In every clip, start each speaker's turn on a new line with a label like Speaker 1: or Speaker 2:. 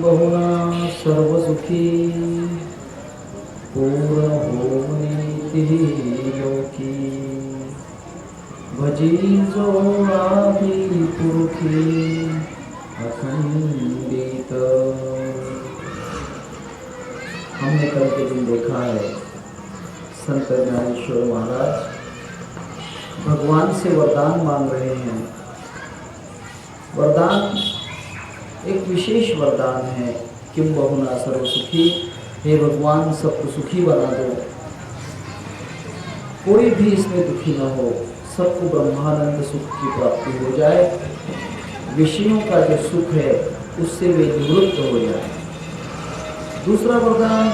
Speaker 1: बहुना सर्वसुखी पूर्ण होनीति लोकी भजी जो आदि पुरुषी अखंडित। हमने कल के दिन देखा है संत ज्ञानेश्वर महाराज भगवान से वरदान मांग रहे हैं। वरदान एक विशेष वरदान है, किम बहुना सर्वसुखी, हे भगवान सबको सुखी बना दो, कोई भी इसमें दुखी न हो, सबको ब्रह्मानंद सुख की प्राप्ति हो जाए, विषयों का जो सुख है उससे वे निवृत्त हो जाए। दूसरा वरदान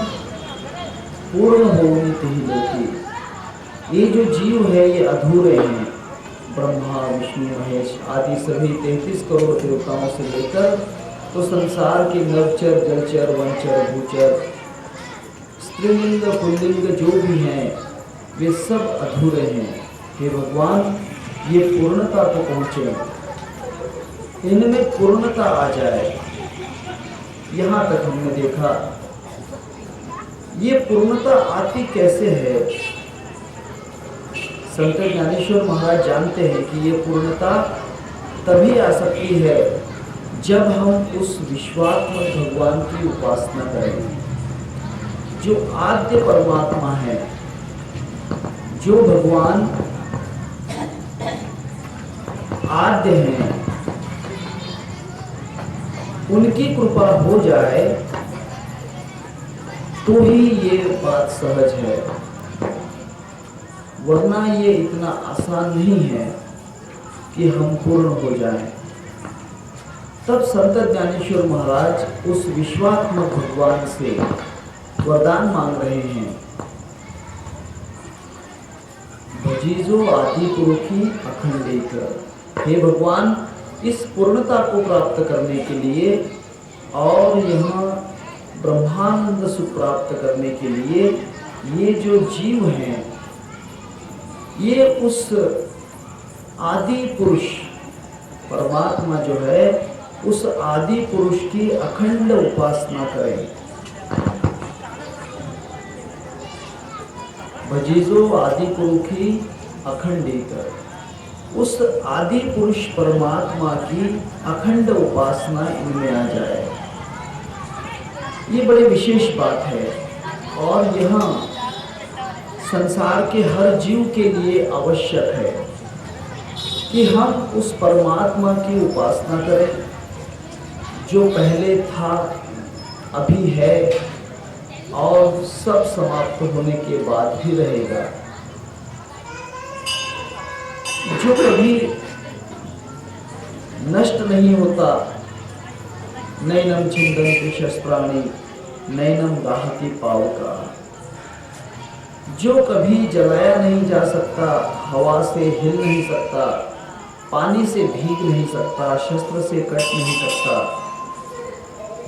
Speaker 1: पूर्ण होनीति लोकी, ये जो जीव है ये अधूरे हैं। ब्रह्मा विष्णु महेश आदि सभी 33 करोड़ देवताओं से लेकर तो संसार के नवचर जलचर वनचर भूचर स्त्रीलिंग पुल्लिंग जो भी हैं वे सब अधूरे हैं। हे भगवान ये पूर्णता को पहुँचे, इनमें पूर्णता आ जाए। यहाँ तक हमने देखा ये पूर्णता आती कैसे है। संत ज्ञानेश्वर महाराज जानते हैं कि ये पूर्णता तभी आ सकती है जब हम उस विश्वात्मक भगवान की उपासना करें, जो आद्य परमात्मा है, जो भगवान आद्य हैं, उनकी कृपा हो जाए तो ही ये बात सहज है, वरना ये इतना आसान नहीं है कि हम पूर्ण हो जाएं। तब संत ज्ञानेश्वर महाराज उस विश्वात्मक भगवान से वरदान मांग रहे हैं, भजीजो आदि पुरुषी अखंडित। हे भगवान इस पूर्णता को प्राप्त करने के लिए और यहाँ ब्रह्मानंद सुख प्राप्त करने के लिए ये जो जीव हैं ये उस आदि पुरुष परमात्मा जो है उस आदि पुरुष की अखंड उपासना करें। भजीजो आदि पुरुषी अखंडित, उस आदि पुरुष परमात्मा की अखंड उपासना इनमें आ जाए। ये बड़ी विशेष बात है और यहाँ संसार के हर जीव के लिए आवश्यक है कि हम उस परमात्मा की उपासना करें जो पहले था, अभी है और सब समाप्त होने के बाद भी रहेगा, जो कभी नष्ट नहीं होता। नैनम छिन्दन्ति शस्त्राणि नैनम दाहति पावका, जो कभी जलाया नहीं जा सकता, हवा से हिल नहीं सकता, पानी से भीग नहीं सकता, शस्त्र से कट नहीं सकता,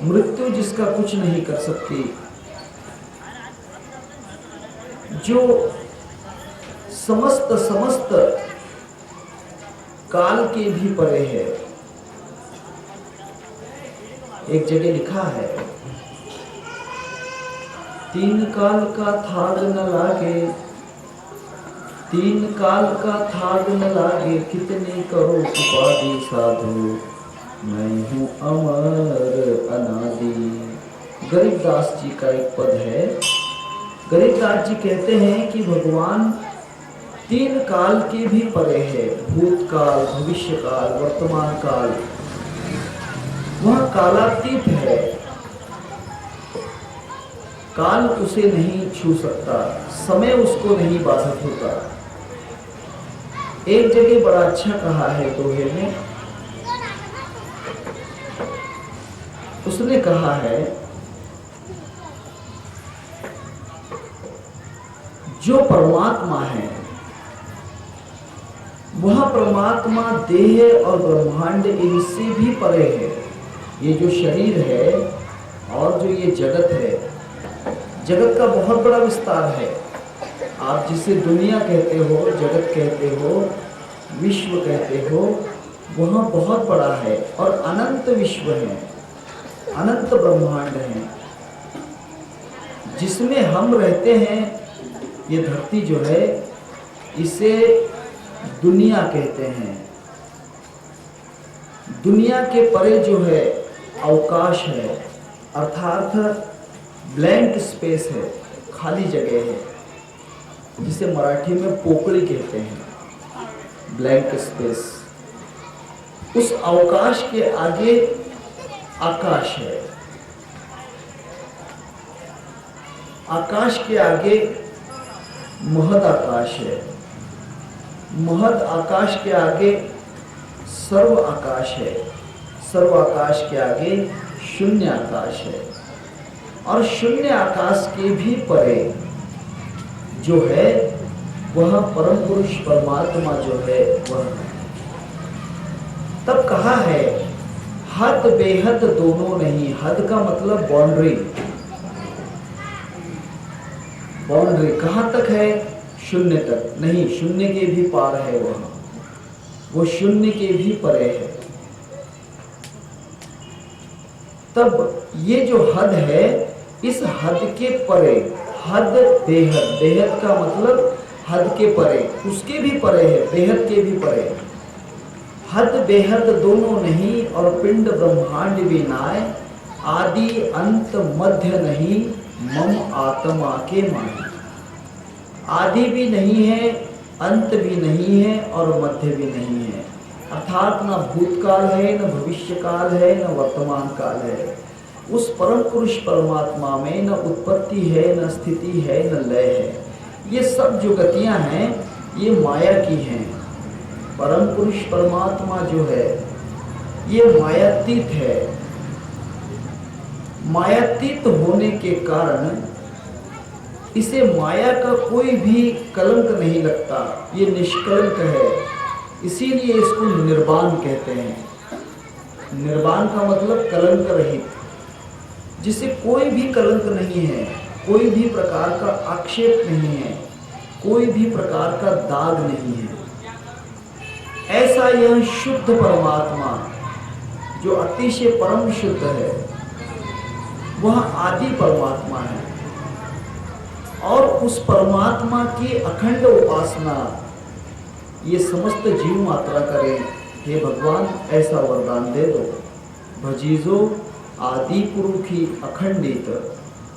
Speaker 1: मृत्यु जिसका कुछ नहीं कर सकती, जो समस्त काल के भी परे है। एक जगह लिखा है, तीन काल का थाग न लागे, तीन काल का थाग न लागे, कितने करो उपाधि साधु, मैं हूँ अमर अनादि। गरीबदास जी का एक पद है। गरीबदास जी कहते हैं कि भगवान तीन काल के भी परे है, भूतकाल, भविष्य काल, वर्तमान काल, वह कालातीत है, काल उसे नहीं छू सकता, समय उसको नहीं बाधित होता। एक जगह बड़ा अच्छा कहा है दोहे में, उसने कहा है जो परमात्मा है वह परमात्मा देह और ब्रह्मांड इनसे भी परे है। ये जो शरीर है और जो ये जगत है, जगत का बहुत बड़ा विस्तार है। आप जिसे दुनिया कहते हो, जगत कहते हो, विश्व कहते हो, वह बहुत बड़ा है और अनंत विश्व है। अनंत ब्रह्मांड हैं जिसमें हम रहते हैं। ये धरती जो है इसे दुनिया कहते हैं। दुनिया के परे जो है अवकाश है, अर्थात ब्लैंक स्पेस है, खाली जगह है, जिसे मराठी में पोकळी कहते हैं, ब्लैंक स्पेस। उस अवकाश के आगे आकाश है, आकाश के आगे महद आकाश है, महद आकाश के आगे सर्व आकाश है, सर्व आकाश के आगे शून्य आकाश है, और शून्य आकाश के भी परे जो है वह परम पुरुष परमात्मा जो है वह है। तब कहा है हद बेहद दोनों नहीं। हद का मतलब बाउंड्री। बाउंड्री कहाँ तक है? शून्य तक नहीं, शून्य के भी पार है वह, वो शून्य के भी परे है। तब ये जो हद है, इस हद के परे, हद बेहद, बेहद का मतलब हद के परे, उसके भी परे है, बेहद के भी परे। हद बेहद दोनों नहीं और पिंड ब्रह्मांड भी नाय, आदि अंत मध्य नहीं मम आत्मा के माने। आदि भी नहीं है, अंत भी नहीं है और मध्य भी नहीं है, अर्थात न भूतकाल है, न भविष्य काल है, न वर्तमान काल है। उस परम पुरुष परमात्मा में न उत्पत्ति है, न स्थिति है, न लय है। ये सब जो गतियां हैं ये माया की हैं। परम पुरुष परमात्मा जो है ये मायातीत है। मायातीत होने के कारण इसे माया का कोई भी कलंक नहीं लगता, ये निष्कलंक है। इसीलिए इसको निर्वाण कहते हैं। निर्वाण का मतलब कलंक रहित, जिसे कोई भी कलंक नहीं है, कोई भी प्रकार का आक्षेप नहीं है, कोई भी प्रकार का दाग नहीं है। ऐसा यह शुद्ध परमात्मा जो अतिशय परम शुद्ध है, वह आदि परमात्मा है। और उस परमात्मा की अखंड उपासना ये समस्त जीव मात्रा करें। हे भगवान, ऐसा वरदान दे दो। भजीजो आदि पुरुषी अखंडित।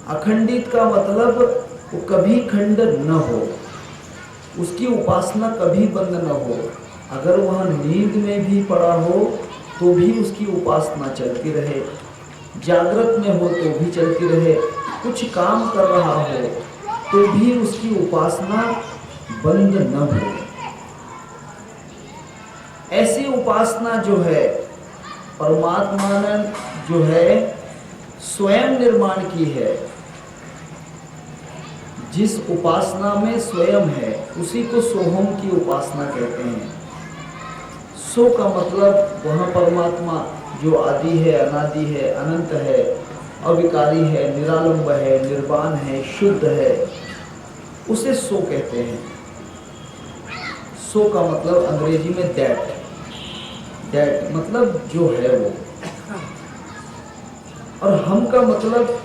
Speaker 1: अखंडित का मतलब वो कभी खंड न हो, उसकी उपासना कभी बंद न हो। अगर वह नींद में भी पड़ा हो तो भी उसकी उपासना चलती रहे, जागृत में हो तो भी चलती रहे, कुछ काम कर रहा हो तो भी उसकी उपासना बंद न हो। ऐसी उपासना जो है परमात्मा ने जो है स्वयं निर्माण की है। जिस उपासना में स्वयं है उसी को सोहम की उपासना कहते हैं। सो का मतलब वह परमात्मा जो आदि है, अनादि है, अनंत है, अविकारी है, निरालंब है, निर्वाण है, शुद्ध है, उसे सो कहते हैं। सो का मतलब अंग्रेजी में दैट, दैट मतलब जो है वो, और हम का मतलब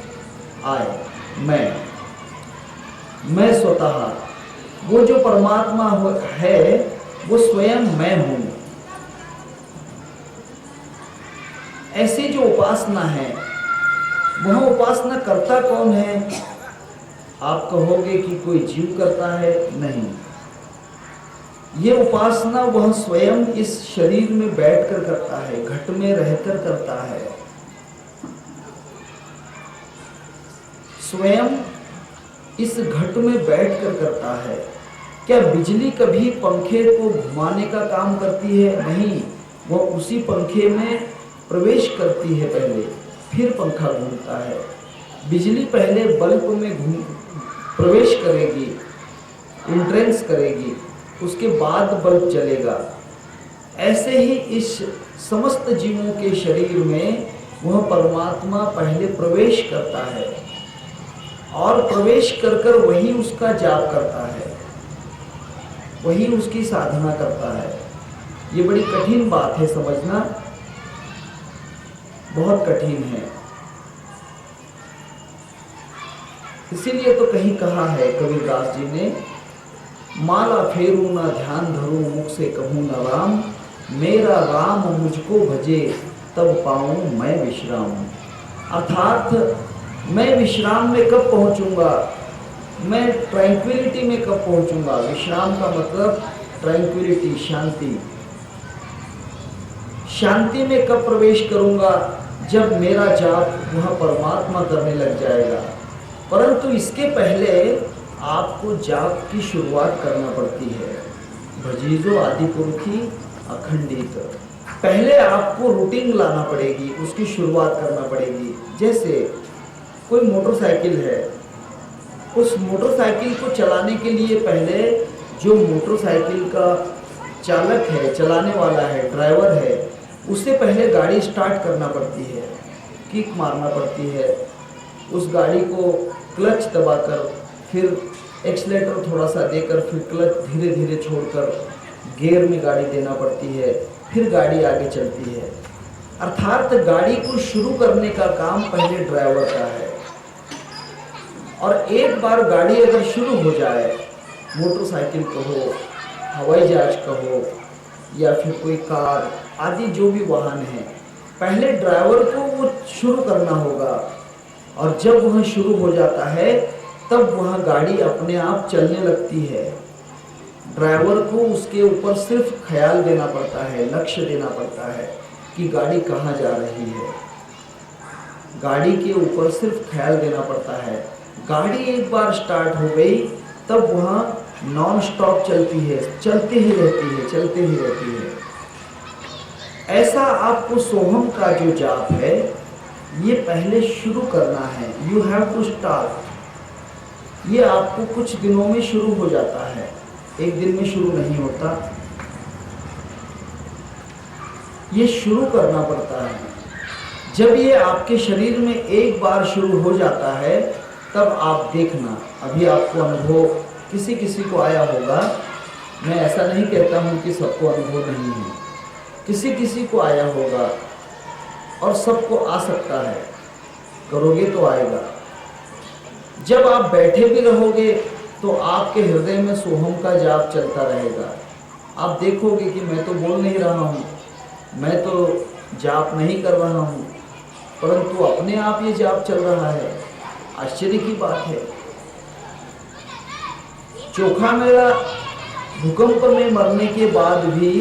Speaker 1: आए, मैं स्वतः। वो जो परमात्मा है वो स्वयं मैं हूं। ऐसी जो उपासना है, वह उपासना करता कौन है? आप कहोगे कि कोई जीव करता है, नहीं। ये उपासना वह स्वयं इस शरीर में बैठकर करता है, घट में रहकर करता है। स्वयं इस घट में बैठकर करता है। क्या बिजली कभी पंखे को घुमाने का काम करती है? नहीं, वह उसी पंखे में प्रवेश करती है पहले, फिर पंखा घूमता है। बिजली पहले बल्ब में प्रवेश करेगी, इंट्रेंस करेगी, उसके बाद बल्ब जलेगा। ऐसे ही इस समस्त जीवों के शरीर में वह परमात्मा पहले प्रवेश करता है और प्रवेश कर कर वही उसका जाप करता है, वही उसकी साधना करता है। ये बड़ी कठिन बात है समझना, बहुत कठिन है। इसीलिए तो कहीं कहा है कबीरदास जी ने, माला फेरू ना ध्यान धरूं मुख से कहूँ न राम, मेरा राम मुझको भजे तब पाऊं मैं विश्राम। अर्थात मैं विश्राम में कब पहुंचूंगा, मैं ट्रैंक्विलिटी में कब पहुंचूंगा। विश्राम का मतलब ट्रैंक्विलिटी, शांति। शांति में कब प्रवेश करूंगा, जब मेरा जाप वह परमात्मा करने लग जाएगा। परंतु इसके पहले आपको जाप की शुरुआत करना पड़ती है। भजीजो आदि पुरखी अखंडित। पहले आपको रूटीन लाना पड़ेगी, उसकी शुरुआत करना पड़ेगी। जैसे कोई मोटरसाइकिल है, उस मोटरसाइकिल को चलाने के लिए पहले जो मोटरसाइकिल का चालक है, चलाने वाला है, ड्राइवर है, उससे पहले गाड़ी स्टार्ट करना पड़ती है, किक मारना पड़ती है, उस गाड़ी को क्लच दबाकर, फिर एक्सीलेटर थोड़ा सा देकर, फिर क्लच धीरे धीरे छोड़कर गियर में गाड़ी देना पड़ती है, फिर गाड़ी आगे चलती है। अर्थात गाड़ी को शुरू करने का काम पहले ड्राइवर का है। और एक बार गाड़ी अगर शुरू हो जाए, मोटरसाइकिल कहो, हवाई जहाज कहो, या फिर कोई कार आदि जो भी वाहन है, पहले ड्राइवर को वो शुरू करना होगा। और जब वह शुरू हो जाता है तब वह गाड़ी अपने आप चलने लगती है। ड्राइवर को उसके ऊपर सिर्फ ख्याल देना पड़ता है, लक्ष्य देना पड़ता है कि गाड़ी कहाँ जा रही है। गाड़ी के ऊपर सिर्फ ख्याल देना पड़ता है। गाड़ी एक बार स्टार्ट हो गई तब वह नॉन स्टॉप चलती है, चलती ही रहती है, चलती ही रहती है। ऐसा आपको सोहम का जो जाप है ये पहले शुरू करना है। You have to start. ये आपको कुछ दिनों में शुरू हो जाता है, एक दिन में शुरू नहीं होता। ये शुरू करना पड़ता है। जब ये आपके शरीर में एक बार शुरू हो जाता है तब आप देखना, अभी आपको अनुभव किसी किसी को आया होगा। मैं ऐसा नहीं कहता हूँ कि सबको अनुभव नहीं है, किसी किसी को आया होगा और सबको आ सकता है। करोगे तो आएगा। जब आप बैठे भी रहोगे तो आपके हृदय में सोहम का जाप चलता रहेगा। आप देखोगे कि मैं तो बोल नहीं रहा हूँ, मैं तो जाप नहीं कर रहा हूँ, परंतु अपने आप ये जाप चल रहा है। आश्चर्य की बात है। चोखा मेला भूकंप में मरने के बाद भी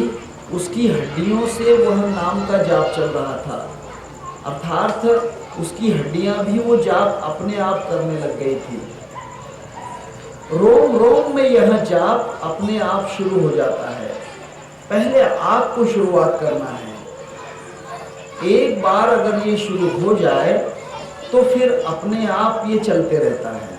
Speaker 1: उसकी हड्डियों से वह नाम का जाप चल रहा था। अर्थात उसकी हड्डियां भी वो जाप अपने आप करने लग गई थी। रोम रोम में यह जाप अपने आप शुरू हो जाता है। पहले आपको शुरुआत करना है। एक बार अगर ये शुरू हो जाए तो फिर अपने आप ये चलते रहता है।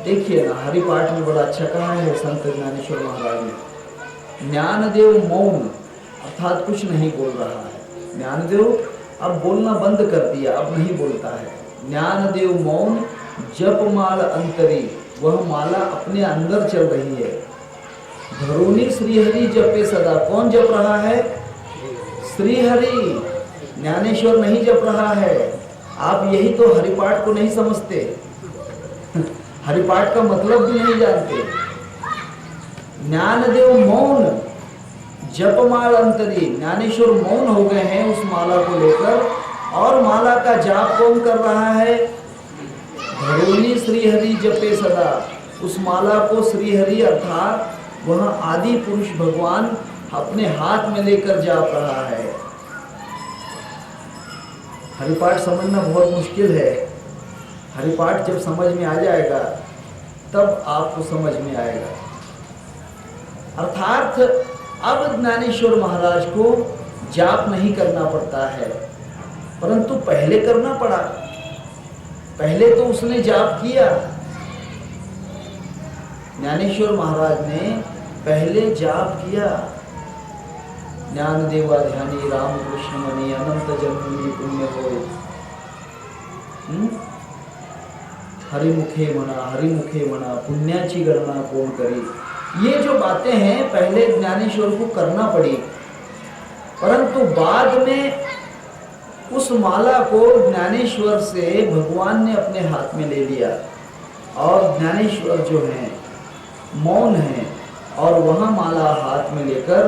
Speaker 1: देखिए ना, हरिपाठ में बड़ा अच्छा कहा है संत ज्ञानेश्वर महाराज ने, ज्ञानदेव मौन, अर्थात कुछ नहीं बोल रहा है। ज्ञानदेव अब बोलना बंद कर दिया, अब नहीं बोलता है। ज्ञानदेव मौन जप माल अंतरी, वह माला अपने अंदर चल रही है। धरुनी श्रीहरि जपे सदा, कौन जप रहा है? श्रीहरि। ज्ञानेश्वर नहीं जप रहा है। आप यही तो हरिपाठ को नहीं समझते, हरिपाठ का मतलब भी नहीं जानते। ज्ञानदेव मौन जपमाल अंतरी, ज्ञानेश्वर मौन हो गए हैं उस माला को लेकर। और माला का जाप कौन कर रहा है? धरुनी श्रीहरि जपे सदा। उस माला को श्रीहरि अर्थात वह आदि पुरुष भगवान अपने हाथ में लेकर जाप रहा है। हरिपाठ समझना बहुत मुश्किल है। हरिपाठ जब समझ में आ जाएगा तब आपको समझ में आएगा। अर्थात अब ज्ञानेश्वर महाराज को जाप नहीं करना पड़ता है, परंतु पहले करना पड़ा। पहले तो उसने जाप किया। ज्ञानेश्वर महाराज ने पहले जाप किया। ज्ञान देवा ध्यानी राम कृष्ण मणि अनंत जन्म पुण्य हो, हरिमुखे मना पुण्याची गणना कौन करी। ये जो बातें हैं पहले ज्ञानेश्वर को करना पड़ी, परंतु बाद में उस माला को ज्ञानेश्वर से भगवान ने अपने हाथ में ले लिया और ज्ञानेश्वर जो हैं मौन हैं और वह माला हाथ में लेकर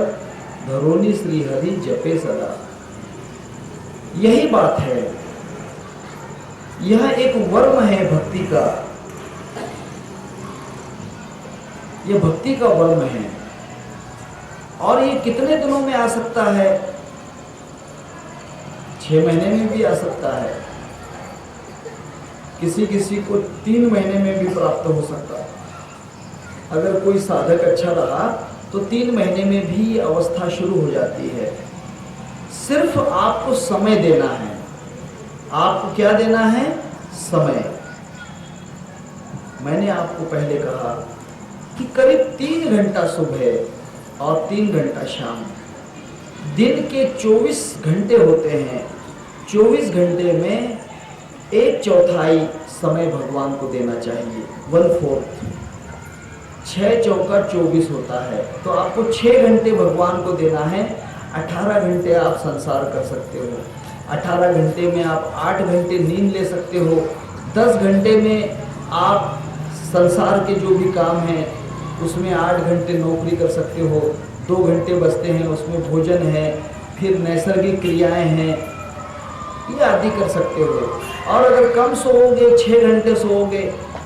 Speaker 1: धरोनी श्री हरि जपे सदा। यही बात है, यह एक वर्म है भक्ति का, यह भक्ति का वर्म है। और ये कितने दिनों में आ सकता है? 6 महीने में भी आ सकता है, किसी किसी को 3 महीने में भी प्राप्त हो सकता है। अगर कोई साधक अच्छा रहा तो 3 महीने में भी अवस्था शुरू हो जाती है। सिर्फ आपको समय देना है। आपको क्या देना है? समय। मैंने आपको पहले कहा कि करीब 3 घंटा सुबह और 3 घंटा शाम। दिन के 24 घंटे होते हैं। 24 घंटे में 1/4 समय भगवान को देना चाहिए, 1/4। 6 चौका 24 होता है, तो आपको 6 घंटे भगवान को देना है। 18 घंटे आप संसार कर सकते हो। 18 घंटे में आप 8 घंटे नींद ले सकते हो। 10 घंटे में आप संसार के जो भी काम हैं उसमें 8 घंटे नौकरी कर सकते हो। 2 घंटे बचते हैं, उसमें भोजन है, फिर नैसर्गिक क्रियाएं हैं, ये आदि कर सकते हो। और अगर कम सोओगे, 6 घंटे सोओगे,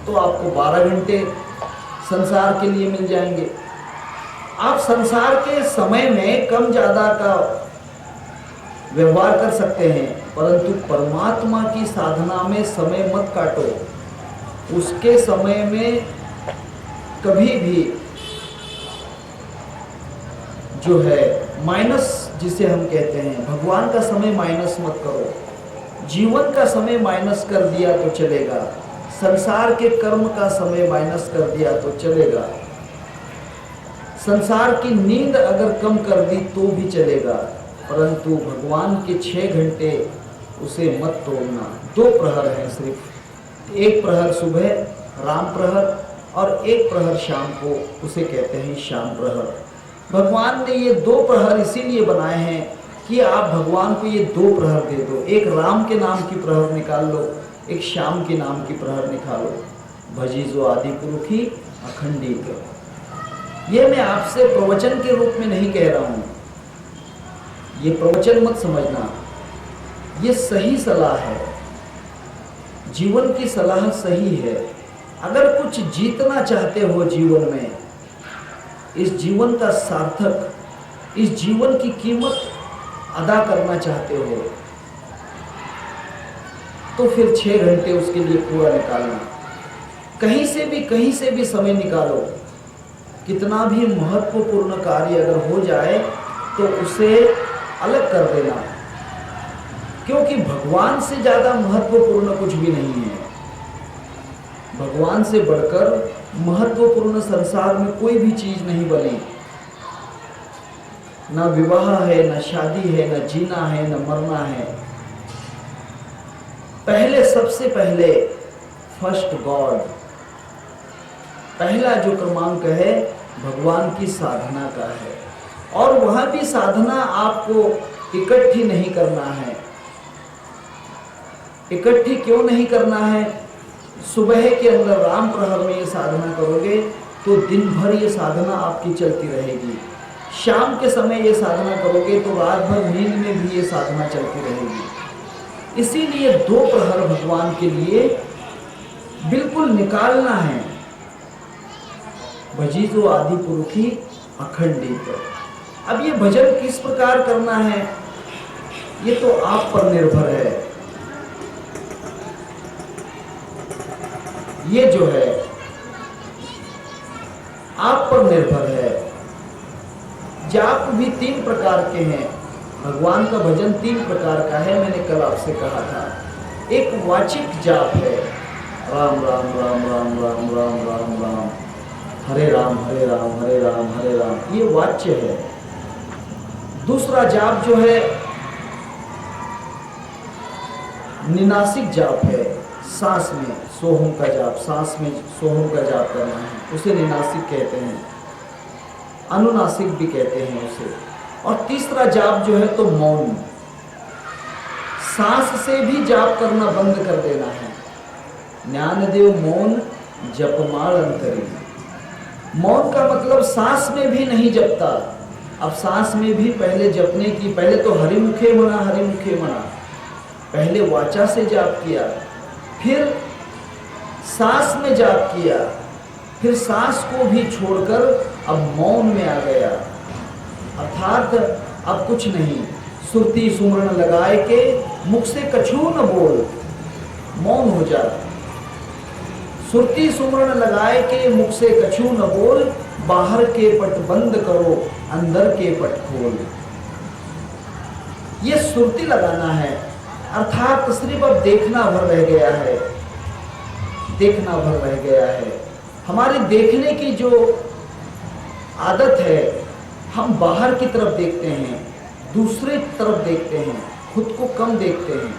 Speaker 1: तो आपको 12 घंटे संसार के लिए मिल जाएंगे। आप संसार के समय में कम ज़्यादा का व्यवहार कर सकते हैं, परंतु परमात्मा की साधना में समय मत काटो। उसके समय में कभी भी जो है माइनस, जिसे हम कहते हैं, भगवान का समय माइनस मत करो। जीवन का समय माइनस कर दिया तो चलेगा, संसार के कर्म का समय माइनस कर दिया तो चलेगा, संसार की नींद अगर कम कर दी तो भी चलेगा, परंतु भगवान के 6 घंटे उसे मत तोड़ना। 2 प्रहर हैं सिर्फ, 1 प्रहर सुबह राम प्रहर और 1 प्रहर शाम को, उसे कहते हैं श्याम प्रहर। भगवान ने ये 2 प्रहर इसीलिए बनाए हैं कि आप भगवान को ये 2 प्रहर दे दो। एक राम के नाम की प्रहर निकाल लो, एक श्याम के नाम की प्रहर निकालो। भजी जो आदि पुरुखी अखंडित। ये मैं आपसे प्रवचन के रूप में नहीं कह रहा हूँ, ये प्रवचन मत समझना, ये सही सलाह है, जीवन की सलाह सही है। अगर कुछ जीतना चाहते हो जीवन में, इस जीवन का सार्थक, इस जीवन की कीमत अदा करना चाहते हो, तो फिर 6 घंटे उसके लिए पूरा निकालना। कहीं से भी समय निकालो। कितना भी महत्वपूर्ण कार्य अगर हो जाए तो उसे अलग कर देना, क्योंकि भगवान से ज़्यादा महत्वपूर्ण कुछ भी नहीं है। भगवान से बढ़कर महत्वपूर्ण संसार में कोई भी चीज़ नहीं बनी। ना विवाह है, ना शादी है, ना जीना है, ना मरना है। पहले, सबसे पहले फर्स्ट गॉड, पहला जो क्रमांक है भगवान की साधना का है। और वह भी साधना आपको इकट्ठी नहीं करना है। इकट्ठी क्यों नहीं करना है? सुबह के अंदर राम प्रहर में ये साधना करोगे तो दिन भर ये साधना आपकी चलती रहेगी। शाम के समय ये साधना करोगे तो रात भर नींद में भी ये साधना चलती रहेगी। इसीलिए 2 प्रहर भगवान के लिए बिल्कुल निकालना है। भजी जो आदि पुरुखी अखंडित। अब ये भजन किस प्रकार करना है, ये तो आप पर निर्भर है। ये जो है आप पर निर्भर है। जाप भी 3 प्रकार के हैं। भगवान का भजन 3 प्रकार का है, मैंने कल आपसे कहा था। एक वाचिक जाप है, राम राम राम राम राम राम राम राम, हरे राम हरे राम हरे राम हरे राम, ये वाच्य है। दूसरा जाप जो है निनासिक जाप है, सांस में सोहम का जाप, सांस में सोहम का जाप करना है, उसे निनासिक कहते हैं, अनुनासिक भी कहते हैं उसे। और तीसरा जाप जो है तो मौन, सांस से भी जाप करना बंद कर देना है। ज्ञानदेव मौन जपमाल अंतरी। मौन का मतलब सांस में भी नहीं जपता। अब सांस में भी पहले जपने की, पहले तो हरिमुखे मना, हरिमुखे मना, पहले वाचा से जाप किया, फिर सांस में जाप किया, फिर सांस को भी छोड़कर अब मौन में आ गया। अर्थात अब कुछ नहीं, सुरती सुमरण लगाए के मुख से कछु न बोल, मौन हो जा। सुरती सुमरण लगाए के मुख से कछु न बोल, बाहर के पट बंद करो अंदर के पट खोल। ये सुरती लगाना है, अर्थात सिर्फ अब देखना भर रह गया है, देखना भर रह गया है। हमारी देखने की जो आदत है, हम बाहर की तरफ देखते हैं, दूसरे तरफ देखते हैं, खुद को कम देखते हैं।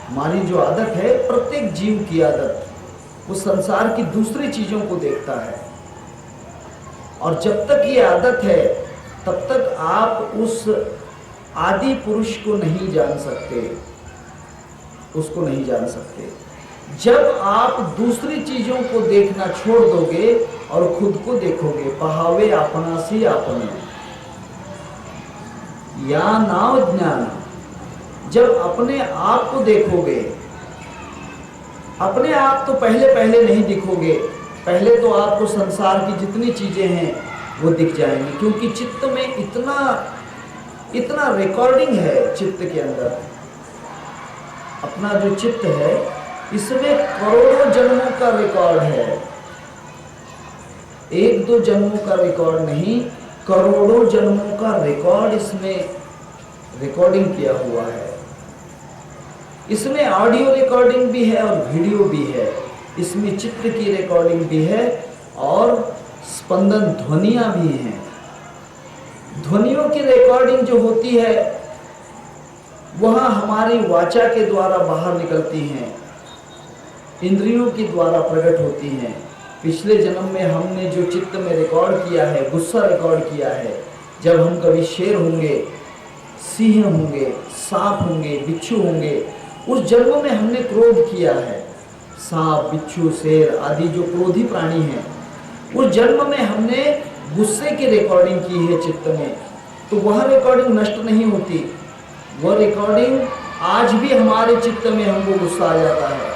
Speaker 1: हमारी जो आदत है, प्रत्येक जीव की आदत, वो संसार की दूसरी चीजों को देखता है। और जब तक ये आदत है तब तक आप उस आदि पुरुष को नहीं जान सकते, उसको नहीं जान सकते। जब आप दूसरी चीजों को देखना छोड़ दोगे और खुद को देखोगे, पहावे अपना सी अपने, या नाव ज्ञान। जब अपने आप को देखोगे, अपने आप तो पहले पहले नहीं दिखोगे, पहले तो आपको संसार की जितनी चीजें हैं वो दिख जाएंगी, क्योंकि चित्त में इतना रिकॉर्डिंग है। चित्त के अंदर अपना जो चित्त है, इसमें करोड़ों जन्मों का रिकॉर्ड है। एक दो जन्मों का रिकॉर्ड नहीं, करोड़ों जन्मों का रिकॉर्ड इसमें रिकॉर्डिंग किया हुआ है। इसमें ऑडियो रिकॉर्डिंग भी है और वीडियो भी है। इसमें चित्र की रिकॉर्डिंग भी है और स्पंदन ध्वनियां भी हैं। ध्वनियों की रिकॉर्डिंग जो होती है, वह हमारी वाचा के द्वारा बाहर निकलती हैं, इंद्रियों के द्वारा प्रकट होती हैं। पिछले जन्म में हमने जो चित्त में रिकॉर्ड किया है, गुस्सा रिकॉर्ड किया है, जब हम कभी शेर होंगे, सिंह होंगे, सांप होंगे, बिच्छू होंगे, उस जन्म में हमने क्रोध किया है। सांप, बिच्छू, शेर आदि जो क्रोधी प्राणी हैं, उस जन्म में हमने गुस्से की रिकॉर्डिंग की है चित्त में, तो वह रिकॉर्डिंग नष्ट नहीं होती। वह रिकॉर्डिंग आज भी हमारे चित्त में हमको गुस्सा आ जाता है,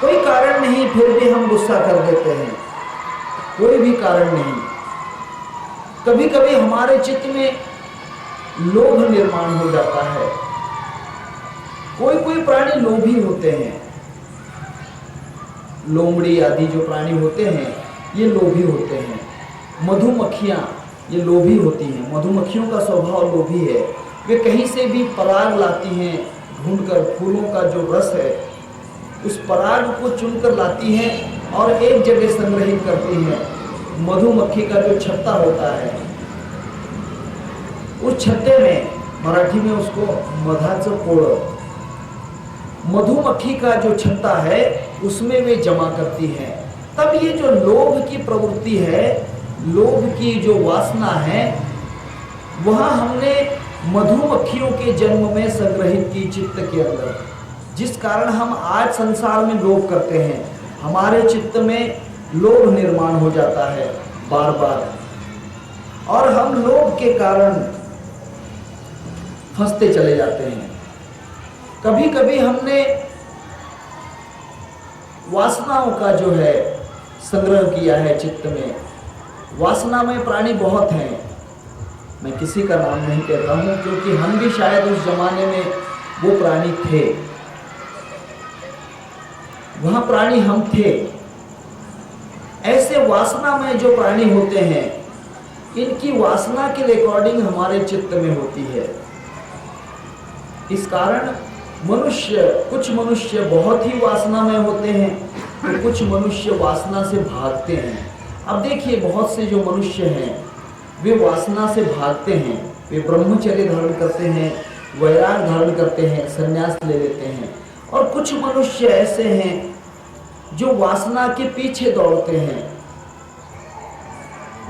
Speaker 1: कोई कारण नहीं, फिर भी हम गुस्सा कर देते हैं, कोई भी कारण नहीं। कभी कभी हमारे चित्त में लोभ निर्माण हो जाता है। कोई प्राणी लोभी होते हैं, लोमड़ी आदि जो प्राणी होते हैं ये लोभी होते हैं। मधुमक्खियां ये लोभी होती हैं, मधुमक्खियों का स्वभाव लोभी है। वे कहीं से भी पराग लाती हैं, ढूंढकर फूलों का जो रस है उस पराग को चुनकर लाती हैं और एक जगह संग्रहित करती हैं। मधुमक्खी का जो छत्ता होता है, उस छत्ते में, मराठी में उसको मधाचं पोळं, मधुमक्खी का जो छत्ता है उसमें वे जमा करती हैं। तब ये जो लोभ की प्रवृत्ति है, लोभ की जो वासना है, वह हमने मधुमक्खियों के जन्म में संग्रहित की चित्त के अंदर, जिस कारण हम आज संसार में लोभ करते हैं। हमारे चित्त में लोभ निर्माण हो जाता है बार बार, और हम लोभ के कारण फंसते चले जाते हैं। कभी कभी हमने वासनाओं का जो है संग्रह किया है चित्त में। वासना में प्राणी बहुत हैं, मैं किसी का नाम नहीं कहता हूं, क्योंकि हम भी शायद उस जमाने में वो प्राणी थे, वह प्राणी हम थे। ऐसे वासना में जो प्राणी होते हैं, इनकी वासना की रिकॉर्डिंग हमारे चित्त में होती है। इस कारण कुछ मनुष्य बहुत ही वासना में होते हैं, तो कुछ मनुष्य वासना से भागते हैं। अब देखिए, बहुत से जो मनुष्य हैं वे वासना से भागते हैं, वे ब्रह्मचर्य धारण करते हैं, वैराग धारण करते हैं, संन्यास ले लेते हैं। और कुछ मनुष्य ऐसे हैं जो वासना के पीछे दौड़ते हैं।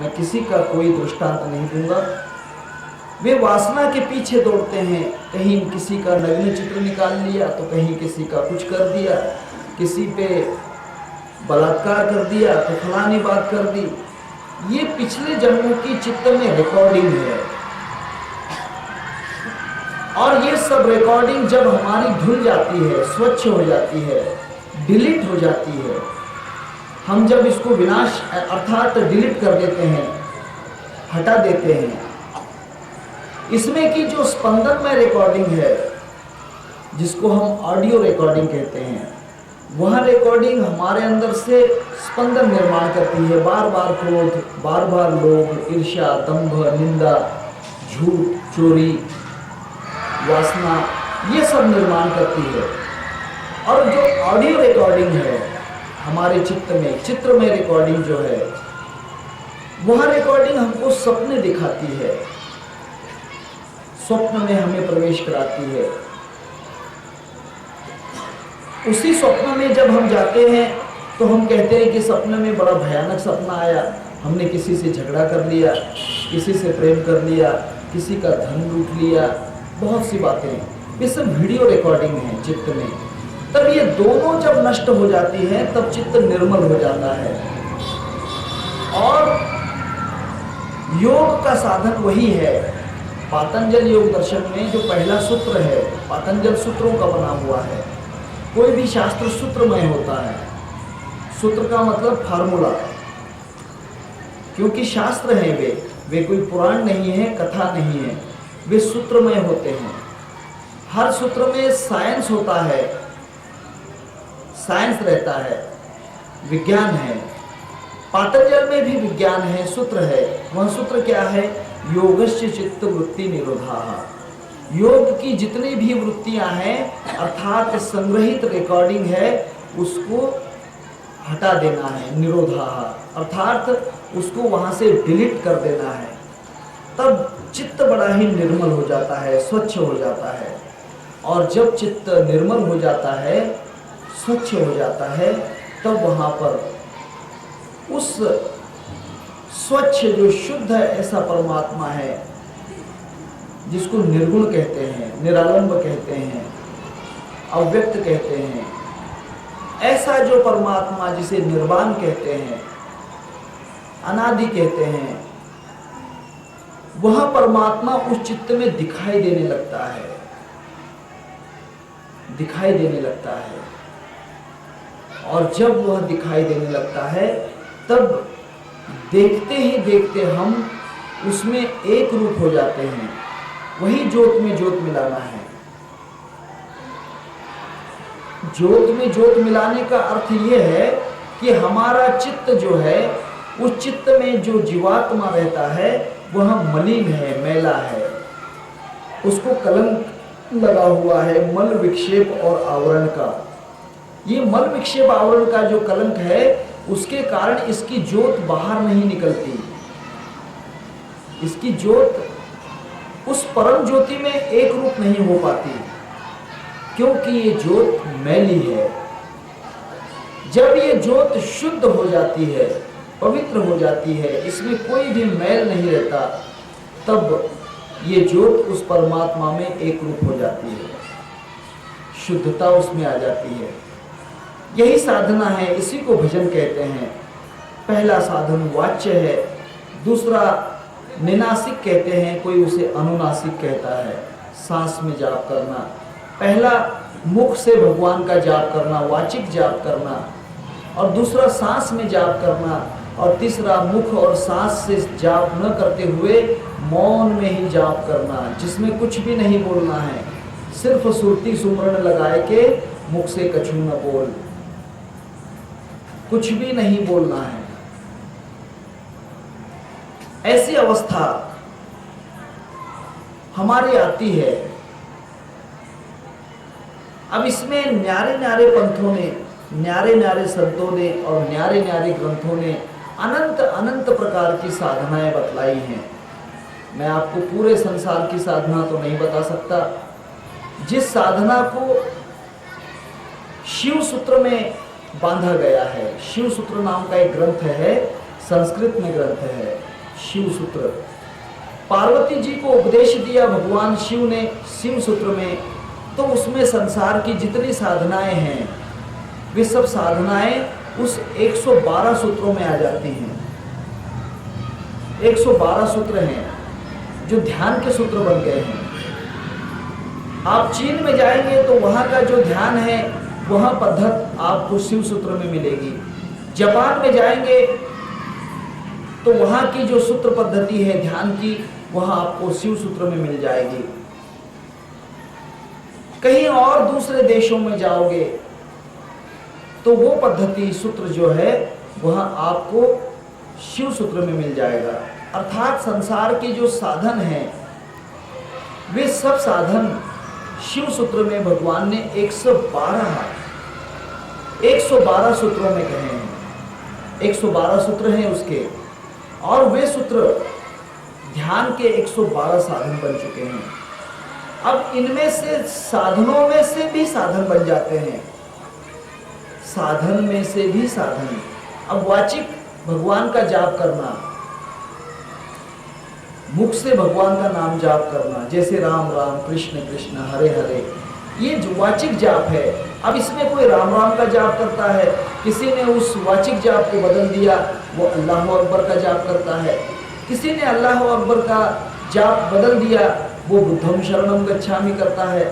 Speaker 1: मैं किसी का कोई दृष्टांत नहीं दूंगा, वे वासना के पीछे दौड़ते हैं। कहीं किसी का नग्न चित्र निकाल लिया तो कहीं किसी का कुछ कर दिया, किसी पे बलात्कार कर दिया तो फलानी बात कर दी। ये पिछले जन्मों की चित्त में रिकॉर्डिंग है, और ये सब रिकॉर्डिंग जब हमारी धुल जाती है, स्वच्छ हो जाती है, डिलीट हो जाती है, हम जब इसको विनाश अर्थात डिलीट कर देते हैं, हटा देते हैं, इसमें की जो स्पंदन में रिकॉर्डिंग है, जिसको हम ऑडियो रिकॉर्डिंग कहते हैं, वह रिकॉर्डिंग हमारे अंदर से स्पंदन निर्माण करती है। बार बार क्रोध, बार बार लोभ, ईर्ष्या, दंभ, निंदा, झूठ, चोरी, वासना, ये सब निर्माण करती है। और जो ऑडियो रिकॉर्डिंग है हमारे चित्त में, चित्र में रिकॉर्डिंग जो है, वह रिकॉर्डिंग हमको सपने दिखाती है, स्वप्न में हमें प्रवेश कराती है। उसी स्वप्न में जब हम जाते हैं तो हम कहते हैं कि सपने में बड़ा भयानक सपना आया, हमने किसी से झगड़ा कर लिया, किसी से प्रेम कर लिया, किसी का धन लूट लिया, बहुत सी बातें। ये सब वीडियो रिकॉर्डिंग है चित्त में। तब ये दोनों जब नष्ट हो जाती हैं तब चित्त निर्मल हो जाता है। और योग का साधन वही है। पातंजल योग दर्शन में जो पहला सूत्र है, पातंजल सूत्रों का बना हुआ है। कोई भी शास्त्र सूत्रमय होता है। सूत्र का मतलब फार्मूला, क्योंकि शास्त्र हैं वे कोई पुराण नहीं है, कथा नहीं है, वे सूत्रमय होते हैं। हर सूत्र में साइंस होता है, साइंस रहता है, विज्ञान है। पातंजल में भी विज्ञान है, सूत्र है। वह सूत्र क्या है? योगस्य चित्त वृत्ति निरोधा। योग की जितनी भी वृत्तियां हैं अर्थात संग्रहित रिकॉर्डिंग है, उसको हटा देना है, निरोधा, अर्थात उसको वहां से डिलीट कर देना है। तब चित्त बड़ा ही निर्मल हो जाता है, स्वच्छ हो जाता है। और जब चित्त निर्मल हो जाता है, स्वच्छ हो जाता है, तब वहां पर उस स्वच्छ जो शुद्ध ऐसा परमात्मा है, जिसको निर्गुण कहते हैं, निरालंब कहते हैं, अव्यक्त कहते हैं, ऐसा जो परमात्मा जिसे निर्वाण कहते हैं, अनादि कहते हैं, वह परमात्मा उस चित्त में दिखाई देने लगता है, दिखाई देने लगता है। और जब वह दिखाई देने लगता है तब देखते ही देखते हम उसमें एक रूप हो जाते हैं। वही ज्योत में ज्योत मिलाना है। ज्योत में ज्योत मिलाने का अर्थ यह है कि हमारा चित्त जो है, उस चित्त में जो जीवात्मा रहता है वह मलिन है, मैला है, उसको कलंक लगा हुआ है मल विक्षेप और आवरण का। ये मल विक्षेप आवरण का जो कलंक है, उसके कारण इसकी ज्योत बाहर नहीं निकलती। इसकी ज्योत उस परम ज्योति में एक रूप नहीं हो पाती, क्योंकि ये ज्योत मैली है। जब ये ज्योत शुद्ध हो जाती है, पवित्र हो जाती है, इसमें कोई भी मैल नहीं रहता, तब ये ज्योत उस परमात्मा में एक रूप हो जाती है, शुद्धता उसमें आ जाती है। यही साधना है, इसी को भजन कहते हैं। पहला साधन वाच्य है, दूसरा निनासिक कहते हैं, कोई उसे अनुनासिक कहता है, सांस में जाप करना। पहला मुख से भगवान का जाप करना, वाचिक जाप करना, और दूसरा सांस में जाप करना, और तीसरा मुख और सांस से जाप न करते हुए मौन में ही जाप करना, जिसमें कुछ भी नहीं बोलना है, सिर्फ सुरती सुमरण लगाए के मुख से कछु न बोल, कुछ भी नहीं बोलना है। ऐसी अवस्था हमारी आती है। अब इसमें न्यारे न्यारे पंथों ने, न्यारे न्यारे संतों ने और न्यारे न्यारे ग्रंथों ने अनंत अनंत प्रकार की साधनाएं बतलाई हैं। मैं आपको पूरे संसार की साधना तो नहीं बता सकता। जिस साधना को शिव सूत्र में बांधा गया है, शिव सूत्र नाम का एक ग्रंथ है, संस्कृत में ग्रंथ है शिव सूत्र। पार्वती जी को उपदेश दिया भगवान शिव ने शिव सूत्र में, तो उसमें संसार की जितनी साधनाएं हैं वे सब साधनाएं उस 112 सूत्रों में आ जाती हैं। 112 सूत्र हैं जो ध्यान के सूत्र बन गए हैं। आप चीन में जाएंगे तो वहां का जो ध्यान है वह पद्धत आपको शिव सूत्र में मिलेगी। जापान में जाएंगे तो वहां की जो सूत्र पद्धति है ध्यान की वह आपको शिव सूत्र में मिल जाएगी। कहीं और दूसरे देशों में जाओगे तो वो पद्धति सूत्र जो है वह आपको शिव सूत्र में मिल जाएगा। अर्थात संसार के जो साधन हैं वे सब साधन शिव सूत्र में भगवान ने 112 सूत्रों में कहे हैं। 112 सूत्र हैं उसके, और वे सूत्र ध्यान के 112 साधन बन चुके हैं। अब इनमें से साधनों में से भी साधन बन जाते हैं, साधन में से भी साधन। अब वाचिक भगवान का जाप करना, मुख से भगवान का नाम जाप करना, जैसे राम राम कृष्ण कृष्ण हरे हरे, ये जो वाचिक जाप है। अब इसमें कोई राम राम का जाप करता है, किसी ने उस वाचिक जाप को बदल दिया, वो अल्लाह अकबर का जाप करता है। किसी ने अल्लाह अकबर का जाप बदल दिया, वो बुद्धम शरणम गच्छामि करता है।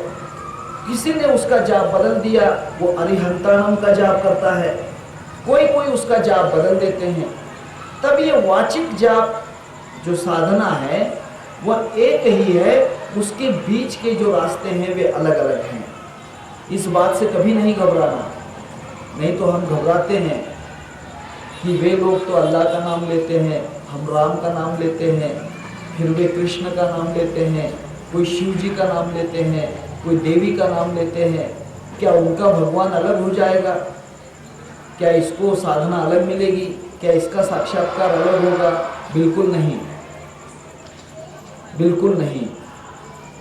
Speaker 1: किसी ने उसका जाप बदल दिया, वो अरिहंताणम का जाप करता है। कोई कोई उसका जाप बदल देते हैं। तब ये वाचिक जाप जो साधना है वह एक ही है, उसके बीच के जो रास्ते हैं वे अलग अलग हैं। इस बात से कभी नहीं घबराना, नहीं तो हम घबराते हैं कि वे लोग तो अल्लाह का नाम लेते हैं, हम राम का नाम लेते हैं, फिर वे कृष्ण का नाम लेते हैं, कोई शिव जी का नाम लेते हैं, कोई देवी का नाम लेते हैं। क्या उनका भगवान अलग हो जाएगा? क्या इसको साधना अलग मिलेगी? क्या इसका साक्षात्कार अलग होगा? बिल्कुल नहीं, बिल्कुल नहीं।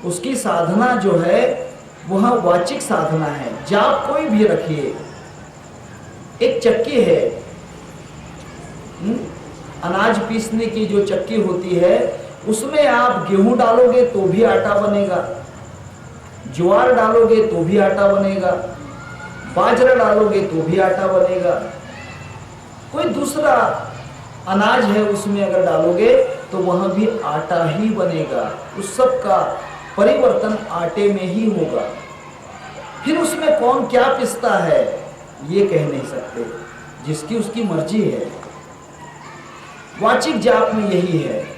Speaker 1: उसकी साधना जो है वह वाचिक साधना है। जाप कोई भी रखिए, एक चक्की है, अनाज पीसने की जो चक्की होती है उसमें आप गेहूं डालोगे तो भी आटा बनेगा, ज्वार डालोगे तो भी आटा बनेगा, बाजरा डालोगे तो भी आटा बनेगा। कोई दूसरा अनाज है उसमें अगर डालोगे तो वहां भी आटा ही बनेगा। उस सब का परिवर्तन आटे में ही होगा। फिर उसमें कौन क्या पिसता है ये कह नहीं सकते, जिसकी उसकी मर्जी है। वाचिक जाप में यही है।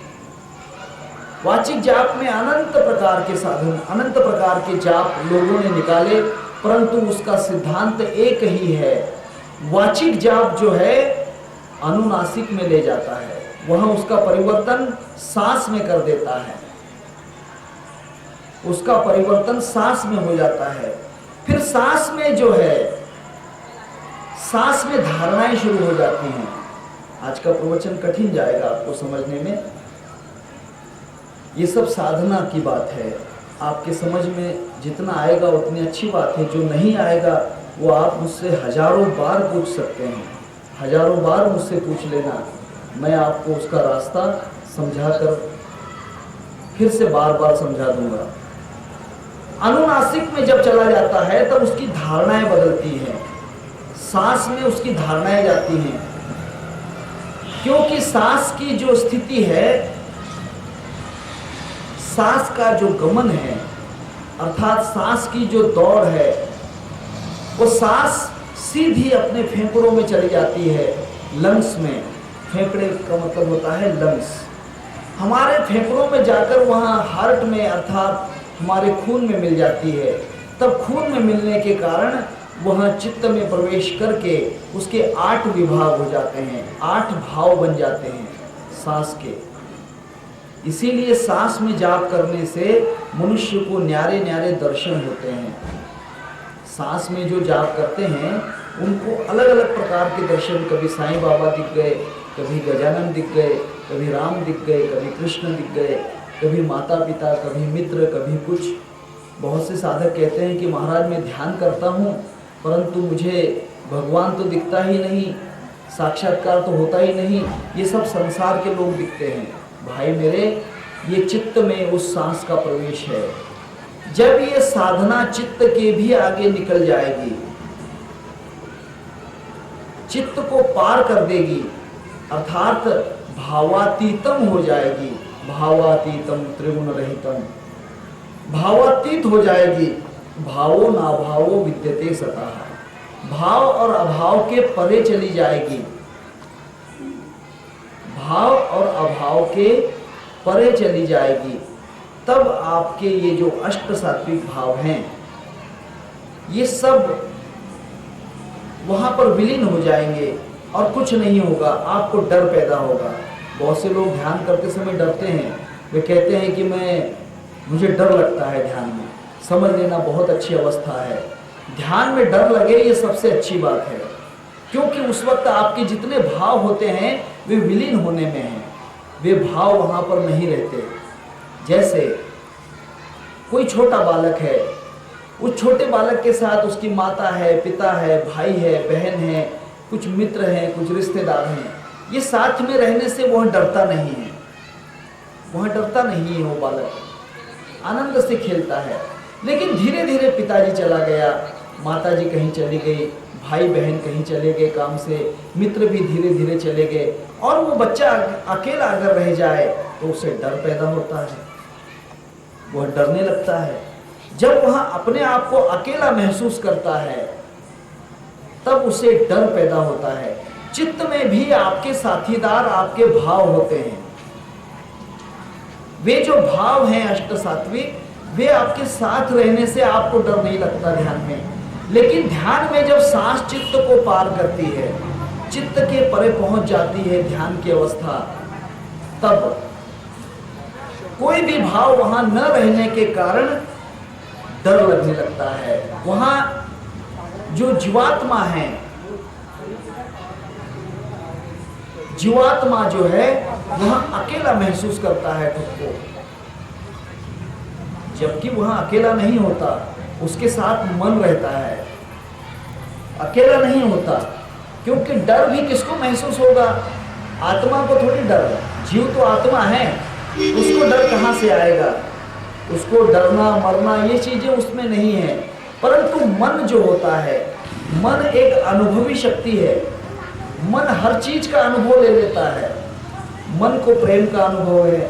Speaker 1: वाचिक जाप में अनंत प्रकार के साधन, अनंत प्रकार के जाप लोगों ने निकाले, परंतु उसका सिद्धांत एक ही है। वाचिक जाप जो है अनुनासिक में ले जाता है, वह उसका परिवर्तन सांस में कर देता है, उसका परिवर्तन सांस में हो जाता है। फिर सांस में जो है, सांस में धारणाएं शुरू हो जाती हैं। आज का प्रवचन कठिन जाएगा आपको समझने में, ये सब साधना की बात है। आपके समझ में जितना आएगा उतनी अच्छी बात है, जो नहीं आएगा वो आप मुझसे हजारों बार पूछ सकते हैं, हजारों बार मुझसे पूछ लेना, मैं आपको उसका रास्ता समझाकर फिर से बार बार समझा दूंगा। अनुनासिक में जब चला जाता है तब उसकी धारणाएं बदलती हैं, सांस में उसकी धारणाएं जाती हैं, क्योंकि सांस की जो स्थिति है, सांस का जो गमन है, अर्थात सांस की जो दौड़ है, वो सांस सीधी अपने फेफड़ों में चली जाती है, लंग्स में। फेफड़े का मतलब होता है लंग्स। हमारे फेफड़ों में जाकर वहाँ हार्ट में अर्थात हमारे खून में मिल जाती है। तब खून में मिलने के कारण वह चित्त में प्रवेश करके उसके 8 विभाग हो जाते हैं, 8 भाव बन जाते हैं सांस के। इसीलिए सांस में जाप करने से मनुष्य को न्यारे न्यारे दर्शन होते हैं। सांस में जो जाप करते हैं उनको अलग अलग प्रकार के दर्शन, कभी साईं बाबा दिख गए, कभी गजानन दिख गए, कभी राम दिख गए, कभी कृष्ण दिख गए, कभी माता पिता, कभी मित्र, कभी कुछ। बहुत से साधक कहते हैं कि महाराज मैं ध्यान करता हूँ परंतु मुझे भगवान तो दिखता ही नहीं, साक्षात्कार तो होता ही नहीं, ये सब संसार के लोग दिखते हैं। भाई मेरे, ये चित्त में उस सांस का प्रवेश है। जब ये साधना चित्त के भी आगे निकल जाएगी, चित्त को पार कर देगी, अर्थात भावातीतम हो जाएगी। भावातीतम त्रिगुण रहितम, भावातीत हो जाएगी। भावो ना भावो विद्यते सतः, भाव और अभाव के परे चली जाएगी। भाव और अभाव के परे चली जाएगी। तब आपके ये जो अष्ट सात्विक भाव हैं, ये सब वहां पर विलीन हो जाएंगे और कुछ नहीं होगा। आपको डर पैदा होगा। बहुत से लोग ध्यान करते समय डरते हैं। वे कहते हैं कि मुझे डर लगता है ध्यान में। समझ लेना बहुत अच्छी अवस्था है। ध्यान में डर लगे ये सबसे अच्छी बात है, क्योंकि उस वक्त आपके जितने भाव होते हैं वे विलीन होने में हैं। वे भाव वहां पर नहीं रहते। जैसे कोई छोटा बालक है, उस छोटे बालक के साथ उसकी माता है, पिता है, भाई है, बहन है, कुछ मित्र हैं, कुछ रिश्तेदार हैं। ये साथ में रहने से वह डरता नहीं है। वह डरता नहीं है। वो बालक आनंद से खेलता है। लेकिन धीरे धीरे पिताजी चला गया, माताजी कहीं चली गई, भाई बहन कहीं चले गए काम से, मित्र भी धीरे धीरे चले गए, और वो बच्चा अकेला अगर रह जाए तो उसे डर पैदा होता है। वह डरने लगता है। जब वह अपने आप को अकेला महसूस करता है तब उसे डर पैदा होता है। चित्त में भी आपके साथीदार आपके भाव होते हैं। वे जो भाव हैं अष्ट सात्विक, वे आपके साथ रहने से आपको डर नहीं लगता ध्यान में। लेकिन ध्यान में जब सांस चित्त को पार करती है, चित्त के परे पहुंच जाती है ध्यान की अवस्था, तब कोई भी भाव वहां न रहने के कारण डर लगने लगता है। वहां जो जीवात्मा है, जीवात्मा जो है वह अकेला महसूस करता है खुद को, जबकि वह अकेला नहीं होता, उसके साथ मन रहता है। अकेला नहीं होता, क्योंकि डर भी किसको महसूस होगा? आत्मा को थोड़ी डर। जीव तो आत्मा है, उसको डर कहां से आएगा? उसको डरना मरना ये चीजें उसमें नहीं है। परंतु मन जो होता है, मन एक अनुभवी शक्ति है। मन हर चीज का अनुभव ले लेता है। मन को प्रेम का अनुभव है,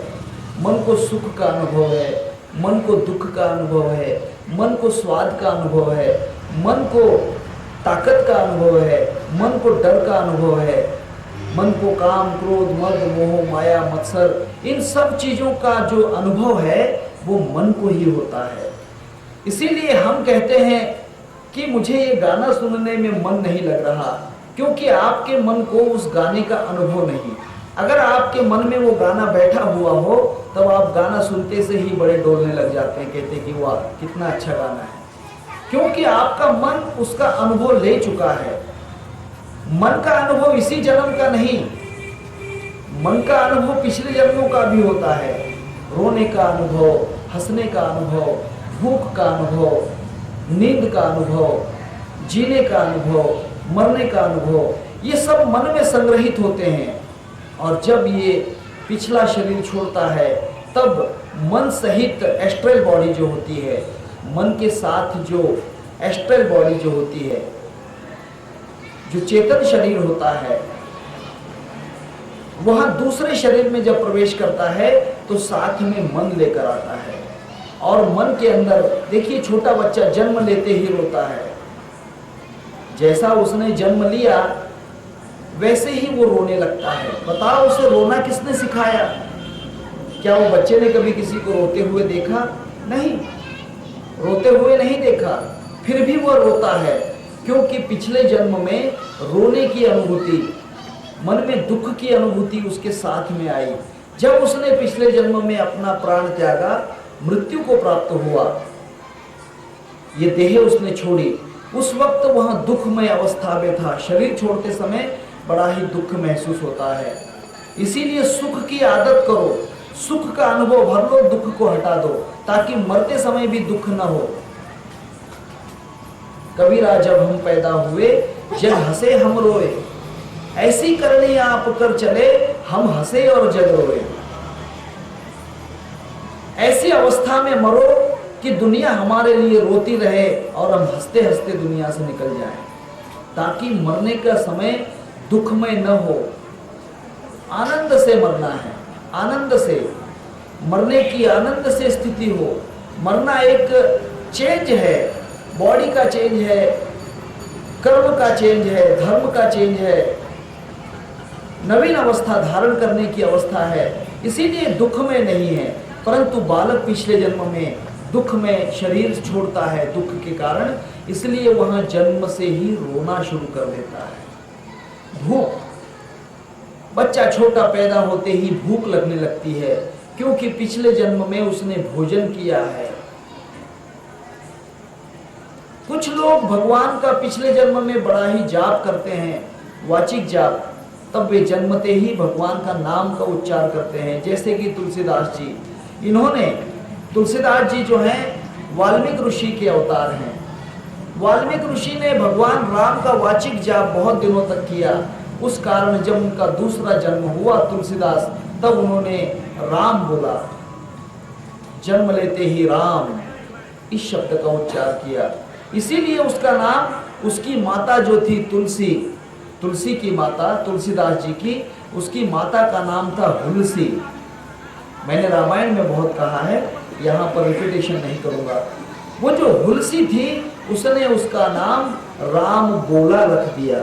Speaker 1: मन को सुख का अनुभव है, मन को दुख का अनुभव है, मन को स्वाद का अनुभव है, मन को ताकत का अनुभव है, मन को डर का अनुभव है, मन को काम क्रोध मद मोह माया मत्सर, इन सब चीजों का जो अनुभव है वो मन को ही होता है। इसीलिए हम कहते हैं कि मुझे ये गाना सुनने में मन नहीं लग रहा, क्योंकि आपके मन को उस गाने का अनुभव नहीं। अगर आपके मन में वो गाना बैठा हुआ हो तब आप गाना सुनते से ही बड़े डोलने लग जाते हैं, कहते हैं कि वाह कितना अच्छा गाना है, क्योंकि आपका मन उसका अनुभव ले चुका है। मन का अनुभव इसी जन्म का नहीं, मन का अनुभव पिछले जन्मों का भी होता है। रोने का अनुभव, हंसने का अनुभव, भूख का अनुभव, नींद का अनुभव, जीने का अनुभव, मरने का अनुभव, ये सब मन में संग्रहित होते हैं। और जब ये पिछला शरीर छोड़ता है तब मन सहित एस्ट्रल बॉडी जो होती है, मन के साथ जो एस्ट्रल बॉडी जो होती है, जो चेतन शरीर होता है, वह दूसरे शरीर में जब प्रवेश करता है तो साथ में मन लेकर आता है। और मन के अंदर देखिए, छोटा बच्चा जन्म लेते ही रोता है। जैसा उसने जन्म लिया वैसे ही वो रोने लगता है। बताओ उसे रोना किसने सिखाया? क्या वो बच्चे ने कभी किसी को रोते हुए देखा? नहीं, रोते हुए नहीं देखा, फिर भी वो रोता है, क्योंकि पिछले जन्म में रोने की अनुभूति, मन में दुख की अनुभूति उसके साथ में आई। जब उसने पिछले जन्म में अपना प्राण त्यागा, मृत्यु को प्राप्त हुआ, ये देह उसने छोड़ी, उस वक्त वह दुखमय अवस्था में था। शरीर छोड़ते समय बड़ा ही दुख महसूस होता है। इसीलिए सुख की आदत करो, सुख का अनुभव भर लो, दुख को हटा दो, ताकि मरते समय भी दुख न हो। कबीरा जब हम पैदा हुए, जग हंसे हम रोए, ऐसी करनी आप कर चले, हम हंसे और जग रोए। अवस्था में मरो कि दुनिया हमारे लिए रोती रहे और हम हंसते हंसते दुनिया से निकल जाएं, ताकि मरने का समय दुख में न हो। आनंद से मरना है, आनंद से मरने की आनंद से स्थिति हो। मरना एक चेंज है, बॉडी का चेंज है, कर्म का चेंज है, धर्म का चेंज है, नवीन अवस्था धारण करने की अवस्था है। इसीलिए दुख में नहीं है। परंतु बालक पिछले जन्म में दुख में शरीर छोड़ता है दुख के कारण, इसलिए वहां जन्म से ही रोना शुरू कर देता है। भूख, बच्चा छोटा पैदा होते ही भूख लगने लगती है, क्योंकि पिछले जन्म में उसने भोजन किया है। कुछ लोग भगवान का पिछले जन्म में बड़ा ही जाप करते हैं, वाचिक जाप, तब वे जन्मते ही भगवान का नाम का उच्चार करते हैं। जैसे कि तुलसीदास जी, इन्होंने, तुलसीदास जी जो हैं वाल्मीकि ऋषि के अवतार हैं। वाल्मीकि ऋषि ने भगवान राम का वाचिक जाप बहुत दिनों तक किया। उस कारण जब उनका दूसरा जन्म हुआ तुलसीदास, तब उन्होंने राम बोला, जन्म लेते ही राम इस शब्द का उच्चार किया। इसीलिए उसका नाम, उसकी माता जो थी तुलसी, तुलसी की माता तुलसीदास जी की, उसकी माता का नाम था हुलसी। मैंने रामायण में बहुत कहा है, यहाँ पर रिपीटेशन नहीं करूंगा। वो जो हुलसी थी, उसने उसका नाम राम बोला रख दिया,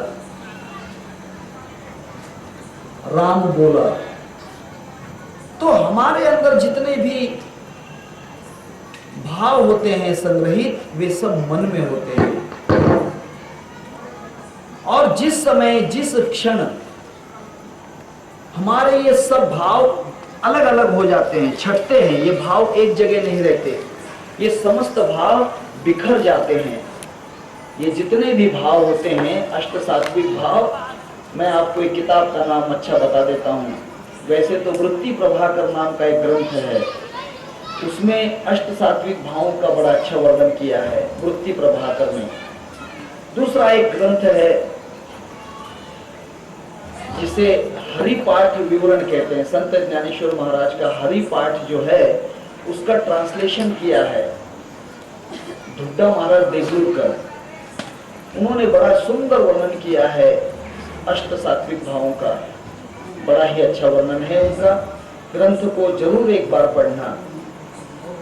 Speaker 1: राम बोला। तो हमारे अंदर जितने भी भाव होते हैं संग्रहित, वे सब मन में होते हैं। और जिस समय, जिस क्षण हमारे ये सब भाव अलग अलग हो जाते हैं, छटते हैं, ये भाव एक जगह नहीं रहते, ये समस्त भाव बिखर जाते हैं। ये जितने भी भाव होते हैं, अष्ट सात्विक भाव, मैं आपको एक किताब का नाम अच्छा बता देता हूँ। वैसे तो वृत्ति प्रभाकर नाम का एक ग्रंथ है, उसमें अष्ट सात्विक भावों का बड़ा अच्छा वर्णन किया है वृत्ति प्रभाकर ने। दूसरा एक ग्रंथ है जिसे हरिपाठ विवरण कहते हैं, संत ज्ञानेश्वर महाराज का हरिपाठ जो है, उसका ट्रांसलेशन किया है ढुड्डा महाराज देगलूरकर। उन्होंने बड़ा सुंदर वर्णन किया है अष्ट सात्विक भावों का, बड़ा ही अच्छा वर्णन है उनका। ग्रंथ को जरूर एक बार पढ़ना।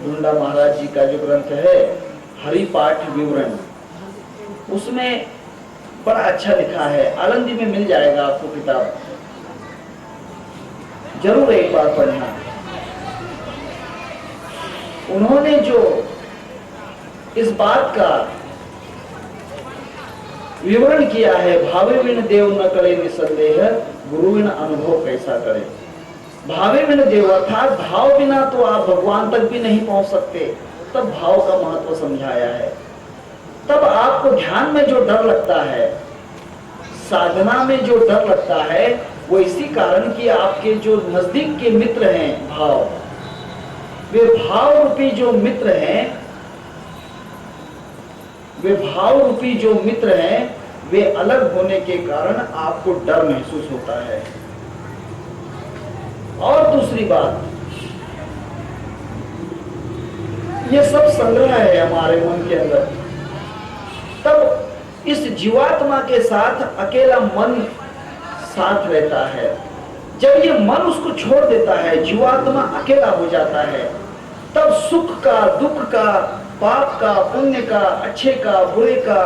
Speaker 1: ढुंडा महाराज जी का जो ग्रंथ है हरिपाठ विवरण, उसमें बड़ा अच्छा लिखा है। आनंदी में मिल जाएगा आपको किताब, जरूर एक बार पढ़ना। उन्होंने जो इस बात का विवरण किया है, भावे बिन देव न करे निसंदेह, गुरु बिन अनुभव कैसा करे। भावे बिन देव अर्थात भाव बिना तो आप भगवान तक भी नहीं पहुंच सकते, तब भाव का महत्व समझाया है। तब आपको ध्यान में जो डर लगता है, साधना में जो डर लगता है, वो इसी कारण कि आपके जो नजदीक के मित्र हैं भाव, वे भाव रूपी जो मित्र हैं, वे भाव रूपी जो मित्र हैं, वे अलग होने के कारण आपको डर महसूस होता है। और दूसरी बात, ये सब संग्रह है हमारे मन के अंदर। तब इस जीवात्मा के साथ अकेला मन साथ रहता है। जब ये मन उसको छोड़ देता है, जीवात्मा अकेला हो जाता है, तब सुख का, दुख का, पाप का, पुण्य का, अच्छे का, बुरे का,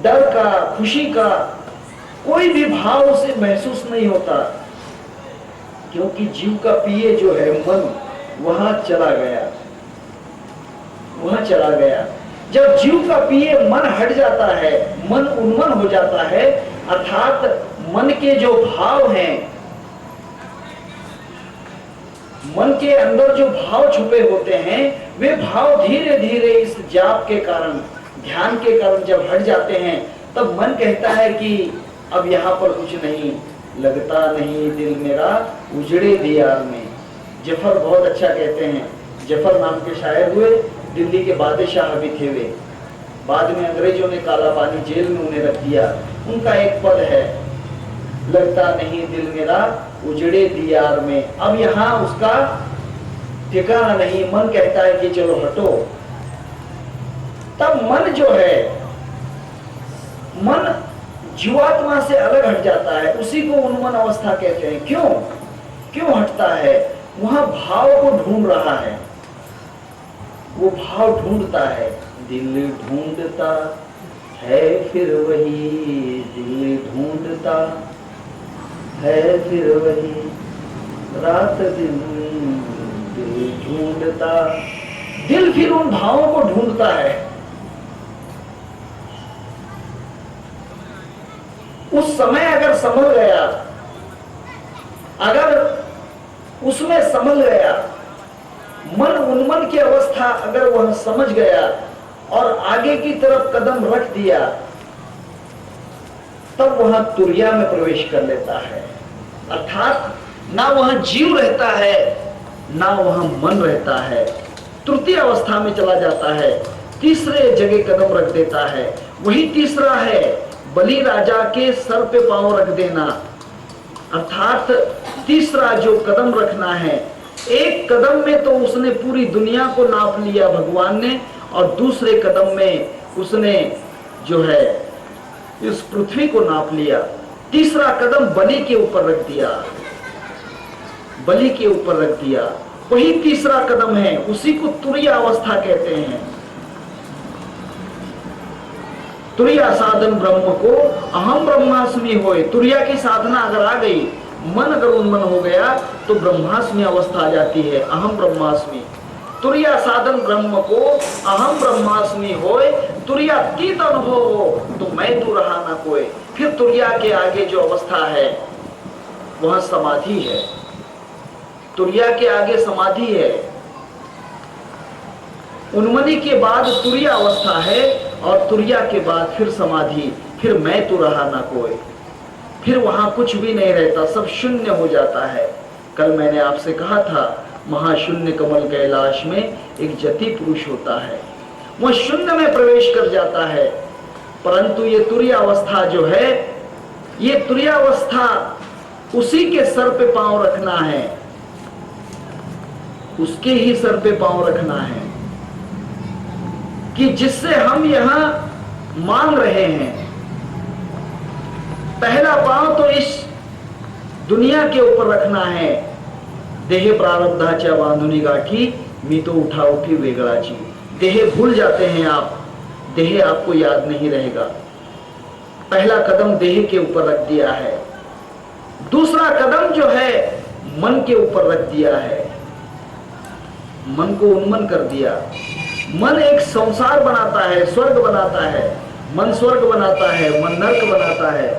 Speaker 1: डर का, खुशी का, कोई भी भाव उसे महसूस नहीं होता, क्योंकि जीव का पिए जो है मन, वहां चला गया, वहां चला गया। जब जीव का पिए मन हट जाता है, मन उन्मन हो जाता है, अर्थात मन के जो भाव हैं, मन के अंदर जो भाव छुपे होते हैं, वे भाव धीरे धीरे इस जाप के कारण, ध्यान के कारण जब हट जाते हैं, तब मन कहता है कि अब यहाँ पर कुछ नहीं, लगता नहीं दिल मेरा उजड़े दियार में। जफर बहुत अच्छा कहते हैं, जफर नाम के शायर हुए, दिल्ली के बादशाह भी थे वे, बाद में अंग्रेजों ने काला पानी जेल में उन्हें रख दिया। उनका एक पद है, लगता नहीं दिल मेरा उजड़े दियार में। अब यहाँ उसका ठिकाना नहीं, मन कहता है कि चलो हटो। तब मन जो है, मन जीवात्मा से अलग हट जाता है, उसी को उन्मन अवस्था कहते हैं। क्यों हटता है? वहां भाव को ढूंढ रहा है, वो भाव ढूंढता है। दिल ढूंढता है फिर वही, दिल ढूंढता है फिर वही, रात दिन दिल ढूंढता। दिल फिर उन भावों को ढूंढता है। उस समय अगर संभल गया, अगर उसमें संभल गया, मन उन्मन की अवस्था अगर वह समझ गया और आगे की तरफ कदम रख दिया, तब वह तुरिया में प्रवेश कर लेता है। अर्थात ना वह जीव रहता है, ना वह मन रहता है, तृतीय अवस्था में चला जाता है, तीसरे जगह कदम रख देता है। वही तीसरा है बलि राजा के सर पे पांव रख देना। अर्थात तीसरा जो कदम रखना है, एक कदम में तो उसने पूरी दुनिया को नाप लिया भगवान ने, और दूसरे कदम में उसने जो है इस पृथ्वी को नाप लिया। तीसरा कदम बलि के ऊपर रख दिया, बलि के ऊपर रख दिया। वही तीसरा कदम है, उसी को तुरीय अवस्था कहते हैं। तुरीय साधन ब्रह्म को अहम ब्रह्मास्मि होए। तुरीय की साधना अगर आ गई, मन अगर उन्मन हो गया, तो ब्रह्मास्मि अवस्था आ जाती है, अहम ब्रह्मास्मि। तुरीय साधन ब्रह्म को अहम ब्रह्मास्मि होए, तुरीयातीत अनुभव हो तो मैं तू रहा ना कोई। फिर तुरीय के आगे जो अवस्था है वह समाधि है। तुरीय के आगे समाधि है। उन्मनी के बाद तुरीय अवस्था है, और तुरीय के बाद फिर समाधि, फिर मैं तू रहा ना कोई। फिर वहां कुछ भी नहीं रहता, सब शून्य हो जाता है। कल मैंने आपसे कहा था, महाशून्य कमल कैलाश में एक जति पुरुष होता है, वह शून्य में प्रवेश कर जाता है। परंतु ये तुरीय अवस्था जो है, ये तुरीय अवस्था उसी के सर पे पांव रखना है, उसके ही सर पे पांव रखना है, कि जिससे हम यहां मांग रहे हैं। पहला पांव तो इस दुनिया के ऊपर रखना है। देह प्रारब्धाच्या बांधुनी गाठी, मी तो उठा उठी वेगळाची। देह भूल जाते हैं आप, देह आपको याद नहीं रहेगा। पहला कदम देह के ऊपर रख दिया है। दूसरा कदम जो है मन के ऊपर रख दिया है, मन को उन्मन कर दिया। मन एक संसार बनाता है, स्वर्ग बनाता है। मन स्वर्ग बनाता है, मन नरक बनाता है।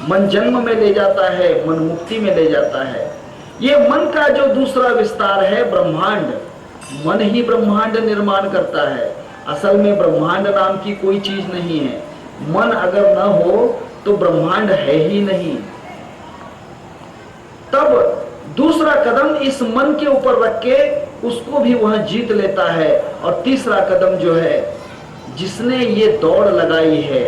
Speaker 1: मन जन्म में ले जाता है, मन मुक्ति में ले जाता है। ये मन का जो दूसरा विस्तार है ब्रह्मांड, मन ही ब्रह्मांड निर्माण करता है। असल में ब्रह्मांड नाम की कोई चीज नहीं है। मन अगर न हो तो ब्रह्मांड है ही नहीं। तब दूसरा कदम इस मन के ऊपर रख के उसको भी वह जीत लेता है। और तीसरा कदम जो है, जिसने ये दौड़ लगाई है,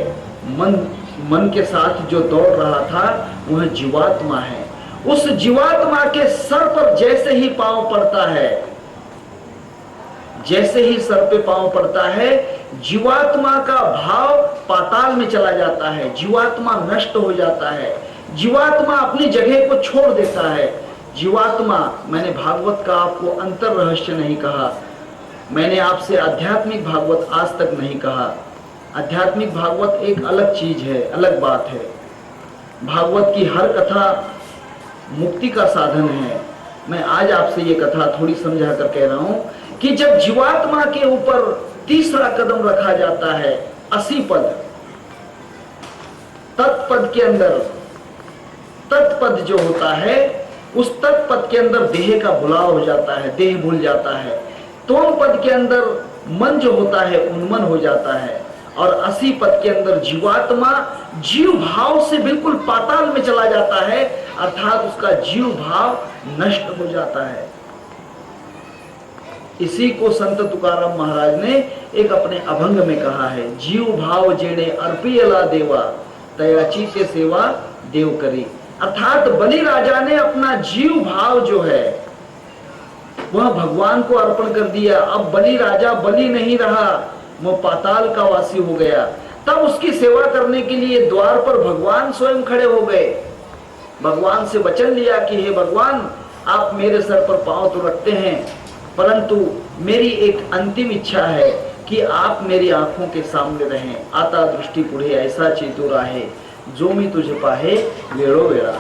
Speaker 1: मन के साथ जो दौड़ रहा था, वह जीवात्मा है। उस जीवात्मा के सर पर जैसे ही पांव पड़ता है, जैसे ही सर पे पांव पड़ता है, जीवात्मा का भाव पाताल में चला जाता है, जीवात्मा नष्ट हो जाता है, जीवात्मा अपनी जगह को छोड़ देता है। जीवात्मा, मैंने भागवत का आपको अंतर रहस्य नहीं कहा, मैंने आपसे आध्यात्मिक भागवत आज तक नहीं कहा। आध्यात्मिक भागवत एक अलग चीज है, अलग बात है। भागवत की हर कथा मुक्ति का साधन है। मैं आज आपसे ये कथा थोड़ी समझा कर कह रहा हूं कि जब जीवात्मा के ऊपर तीसरा कदम रखा जाता है, 80 पद, तत्पद के अंदर, तत्पद जो होता है, उस तत्पद के अंदर देह का भुलाव हो जाता है, देह भूल जाता है। तोम पद के अंदर मन जो होता है उन्मन हो जाता है, और 80 पद के अंदर जीवात्मा जीव भाव से बिल्कुल पाताल में चला जाता है, अर्थात उसका जीव भाव नष्ट हो जाता है। इसी को संत तुकाराम महाराज ने एक अपने अभंग में कहा है, जीव भाव जेणे अर्पियला देवा, तयाची के सेवा देव करी। अर्थात बलि राजा ने अपना जीव भाव जो है वह भगवान को अर्पण कर दिया। अब बलि राजा बलि नहीं रहा, वो पाताल का वासी हो गया। तब उसकी सेवा करने के लिए द्वार पर भगवान स्वयं खड़े हो गए। भगवान से वचन लिया कि हे भगवान, आप मेरे सर पर पांव तो रखते हैं, परंतु मेरी एक अंतिम इच्छा है कि आप मेरी आंखों के सामने रहें। आता दृष्टि पुढे ऐसा चेतुरा है, जो मी तुझे पाहे वेळो वेळा।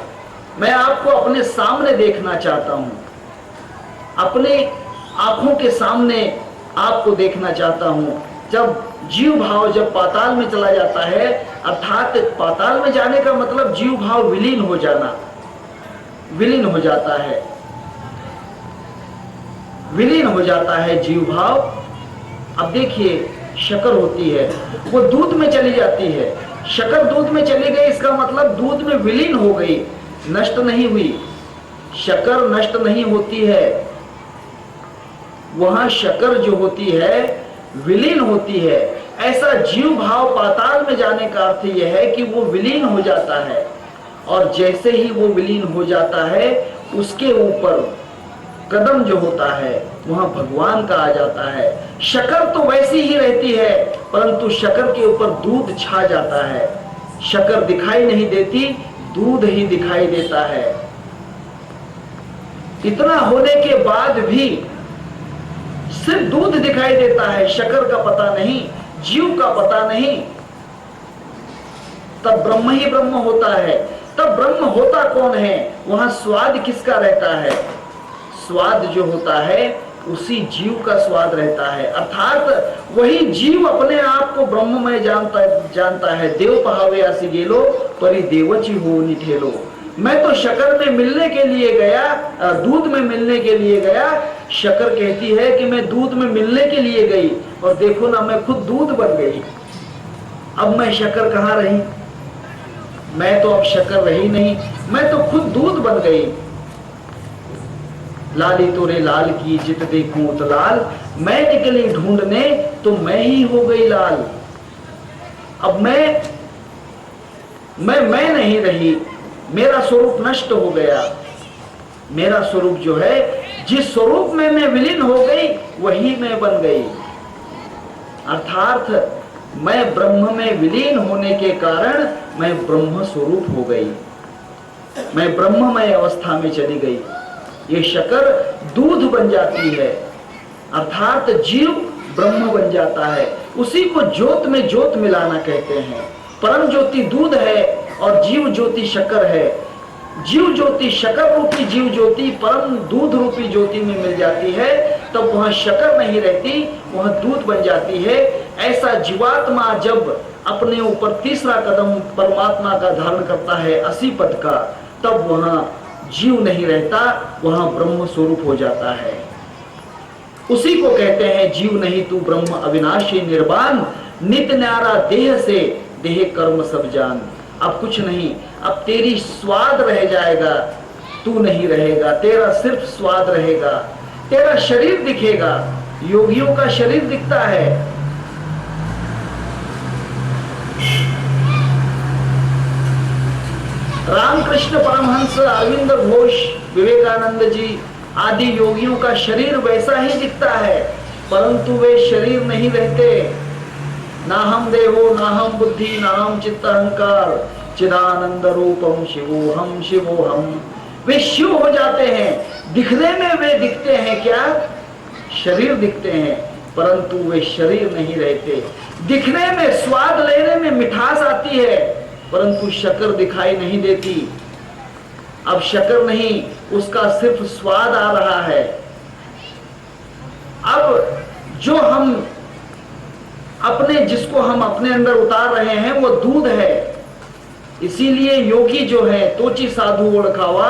Speaker 1: मैं आपको अपने सामने देखना चाहता हूं, अपने आंखों के सामने आपको देखना चाहता हूं। जब जीव भाव जब पाताल में चला जाता है, अर्थात पाताल में जाने का मतलब जीव भाव विलीन हो जाना, विलीन हो जाता है, विलीन हो जाता है जीव भाव। अब देखिए, शक्कर होती है, वो दूध में चली जाती है। शक्कर दूध में चली गई, इसका मतलब दूध में विलीन हो गई, नष्ट नहीं हुई। शक्कर नष्ट नहीं होती है, वहां शक्कर जो होती है विलीन होती है। ऐसा जीव भाव पाताल में जाने का अर्थ यह है कि वो विलीन हो जाता है, और जैसे ही वो विलीन हो जाता है, उसके ऊपर कदम जो होता है वहां भगवान का आ जाता है। शक्कर तो वैसी ही रहती है, परंतु शक्कर के ऊपर दूध छा जाता है। शक्कर दिखाई नहीं देती, दूध ही दिखाई देता है। इतना होने के बाद भी सिर्फ दूध दिखाई देता है, शक्कर का पता नहीं, जीव का पता नहीं। तब ब्रह्म ही ब्रह्म होता है। तब ब्रह्म होता कौन है? वहां स्वाद किसका रहता है? स्वाद जो होता है उसी जीव का स्वाद रहता है, अर्थात वही जीव अपने आप को ब्रह्ममय जानता है। देव पहावे आसी गेलो, परी देवची हो निठेलो। मैं तो शक्कर में मिलने के लिए गया, दूध में मिलने के लिए गया। शक्कर कहती है कि मैं दूध में मिलने के लिए गई, और देखो ना, मैं खुद दूध बन गई। अब मैं शक्कर कहाँ रही? मैं तो अब शक्कर रही नहीं, मैं तो खुद दूध बन गई। लाली तोरे लाल की जित देखूं तो लाल, मैं निकली ढूंढने तो मैं ही हो गई लाल। अब मैं नहीं रही, मेरा स्वरूप नष्ट हो गया। मेरा स्वरूप जो है, जिस स्वरूप में मैं विलीन हो गई, वही मैं बन गई। अर्थात मैं ब्रह्म में विलीन होने के कारण मैं ब्रह्म स्वरूप हो गई, मैं ब्रह्ममय अवस्था में चली गई। ये शक्कर दूध बन जाती है, अर्थात जीव ब्रह्म बन जाता है। उसी को ज्योत में ज्योत मिलाना कहते हैं। परम ज्योति दूध है और जीव ज्योति शक्कर है। जीव ज्योति शक्कर रूपी जीव ज्योति परम दूध रूपी ज्योति में मिल जाती है, तब वहां शक्कर नहीं रहती, वहां दूध बन जाती है। ऐसा जीवात्मा जब अपने ऊपर तीसरा कदम परमात्मा का धारण करता है, 80 पद का, तब वहां जीव नहीं रहता, वहां ब्रह्म स्वरूप हो जाता है। उसी को कहते हैं जीव नहीं तू ब्रह्म अविनाशी निर्वाण, नित न्यारा देह से देह कर्म सब जान। अब कुछ नहीं, अब तेरी स्वाद रह जाएगा, तू नहीं रहेगा, तेरा सिर्फ स्वाद रहेगा, तेरा शरीर दिखेगा। योगियों का शरीर दिखता है। रामकृष्ण परमहंस, अरविंद घोष, विवेकानंद जी आदि योगियों का शरीर वैसा ही दिखता है, परंतु वे शरीर नहीं रहते। ना हम देहो ना हम बुद्धि ना हम चित्त अहंकार, चिदानंद रूपम शिवोहम शिवोहम। वे शिव हो जाते हैं। दिखने में वे दिखते हैं क्या? शरीर दिखते हैं, परंतु वे शरीर नहीं रहते। दिखने में, स्वाद लेने में मिठास आती है, परंतु शक्कर दिखाई नहीं देती। अब शक्कर नहीं, उसका सिर्फ स्वाद आ रहा है। अब जो हम जिसको हम अपने अंदर उतार रहे हैं वो दूध है। इसीलिए योगी जो है, तोची साधु ओळखावा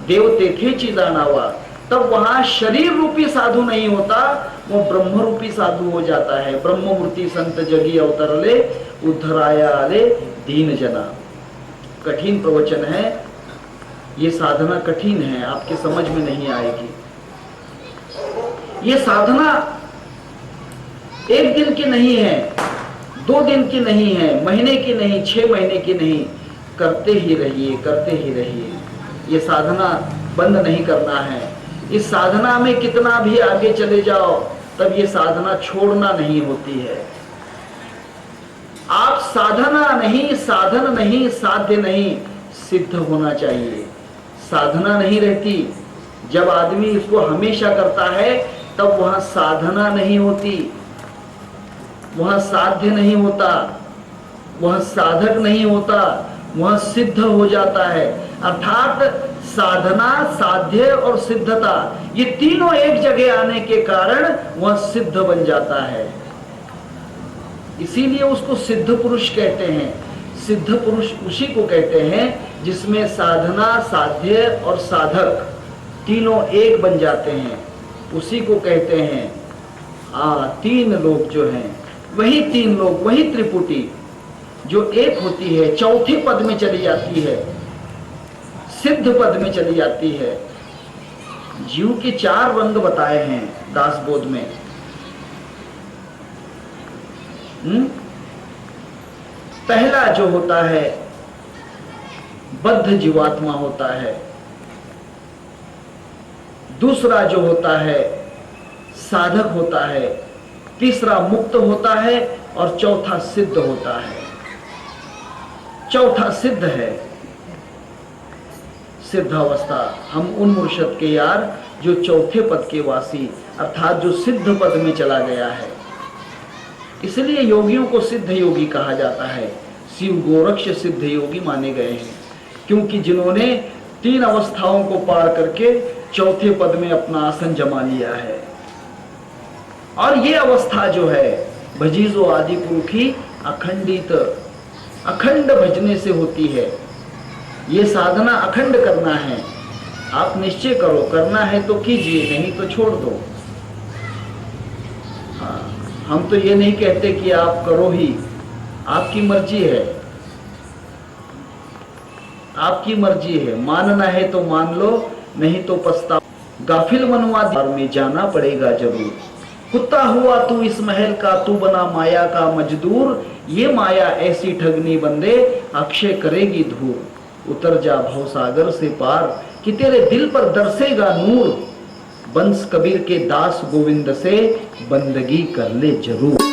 Speaker 1: देवते थे जानावा। तब वहां शरीर रूपी साधु नहीं होता, वो ब्रह्म रूपी साधु हो जाता है। ब्रह्म मूर्ति संत जगी अवतरले, उद्धराया आले दीन जना। कठिन प्रवचन है, ये साधना कठिन है, आपके समझ में नहीं आएगी। ये साधना एक दिन की नहीं है, 2 दिन की नहीं है, महीने की नहीं, 6 महीने की नहीं। करते ही रहिए, करते ही रहिए। ये साधना बंद नहीं करना है। इस साधना में कितना भी आगे चले जाओ तब ये साधना छोड़ना नहीं होती है। आप साधना नहीं, साधन नहीं, साध्य नहीं, सिद्ध होना चाहिए। साधना नहीं रहती, जब आदमी इसको हमेशा करता है तब वहां साधना नहीं होती, वहां साध्य नहीं होता, वहां साधक नहीं होता, वहां सिद्ध हो जाता है। अर्थात साधना, साध्य और सिद्धता ये तीनों एक जगह आने के कारण वह सिद्ध बन जाता है। इसीलिए उसको सिद्ध पुरुष कहते हैं। सिद्ध पुरुष उसी को कहते हैं जिसमें साधना, साध्य और साधक तीनों एक बन जाते हैं, उसी को कहते हैं तीन लोग जो हैं, वही तीन लोग, वही त्रिपुटी जो एक होती है, चौथे पद में चली जाती है, सिद्ध पद में चली जाती है। जीव के चार रंग बताए हैं दासबोध में। पहला जो होता है बद्ध जीवात्मा होता है, दूसरा जो होता है साधक होता है, तीसरा मुक्त होता है और चौथा सिद्ध होता है। चौथा सिद्ध है, सिद्ध अवस्था। हम उन मुर्शद के यार जो चौथे पद के वासी अर्थात जो सिद्ध पद में चला गया है, इसलिए योगियों को सिद्ध योगी कहा जाता है। शिव गोरक्ष सिद्ध योगी माने गए हैं क्योंकि जिन्होंने तीन अवस्थाओं को पार करके चौथे पद में अपना आसन जमा लिया है। और ये अवस्था जो है भजीजो आदि पुरुखी अखंडित, अखंड भजने से होती है। ये साधना अखंड करना है। आप निश्चय करो, करना है तो कीजिए, नहीं तो छोड़ दो। हाँ, हम तो ये नहीं कहते कि आप करो ही, आपकी मर्जी है, आपकी मर्जी है। मानना है तो मान लो, नहीं तो पछताओ। गाफिल मनवा में जाना पड़ेगा जरूर। कुत्ता हुआ तू इस महल का, तू बना माया का मजदूर। ये माया ऐसी ठगनी बंदे, अक्षय करेगी धूर। उतर जा भवसागर से पार, कि तेरे दिल पर दरसेगा नूर। बंस कबीर के दास गोविंद से बंदगी कर ले जरूर।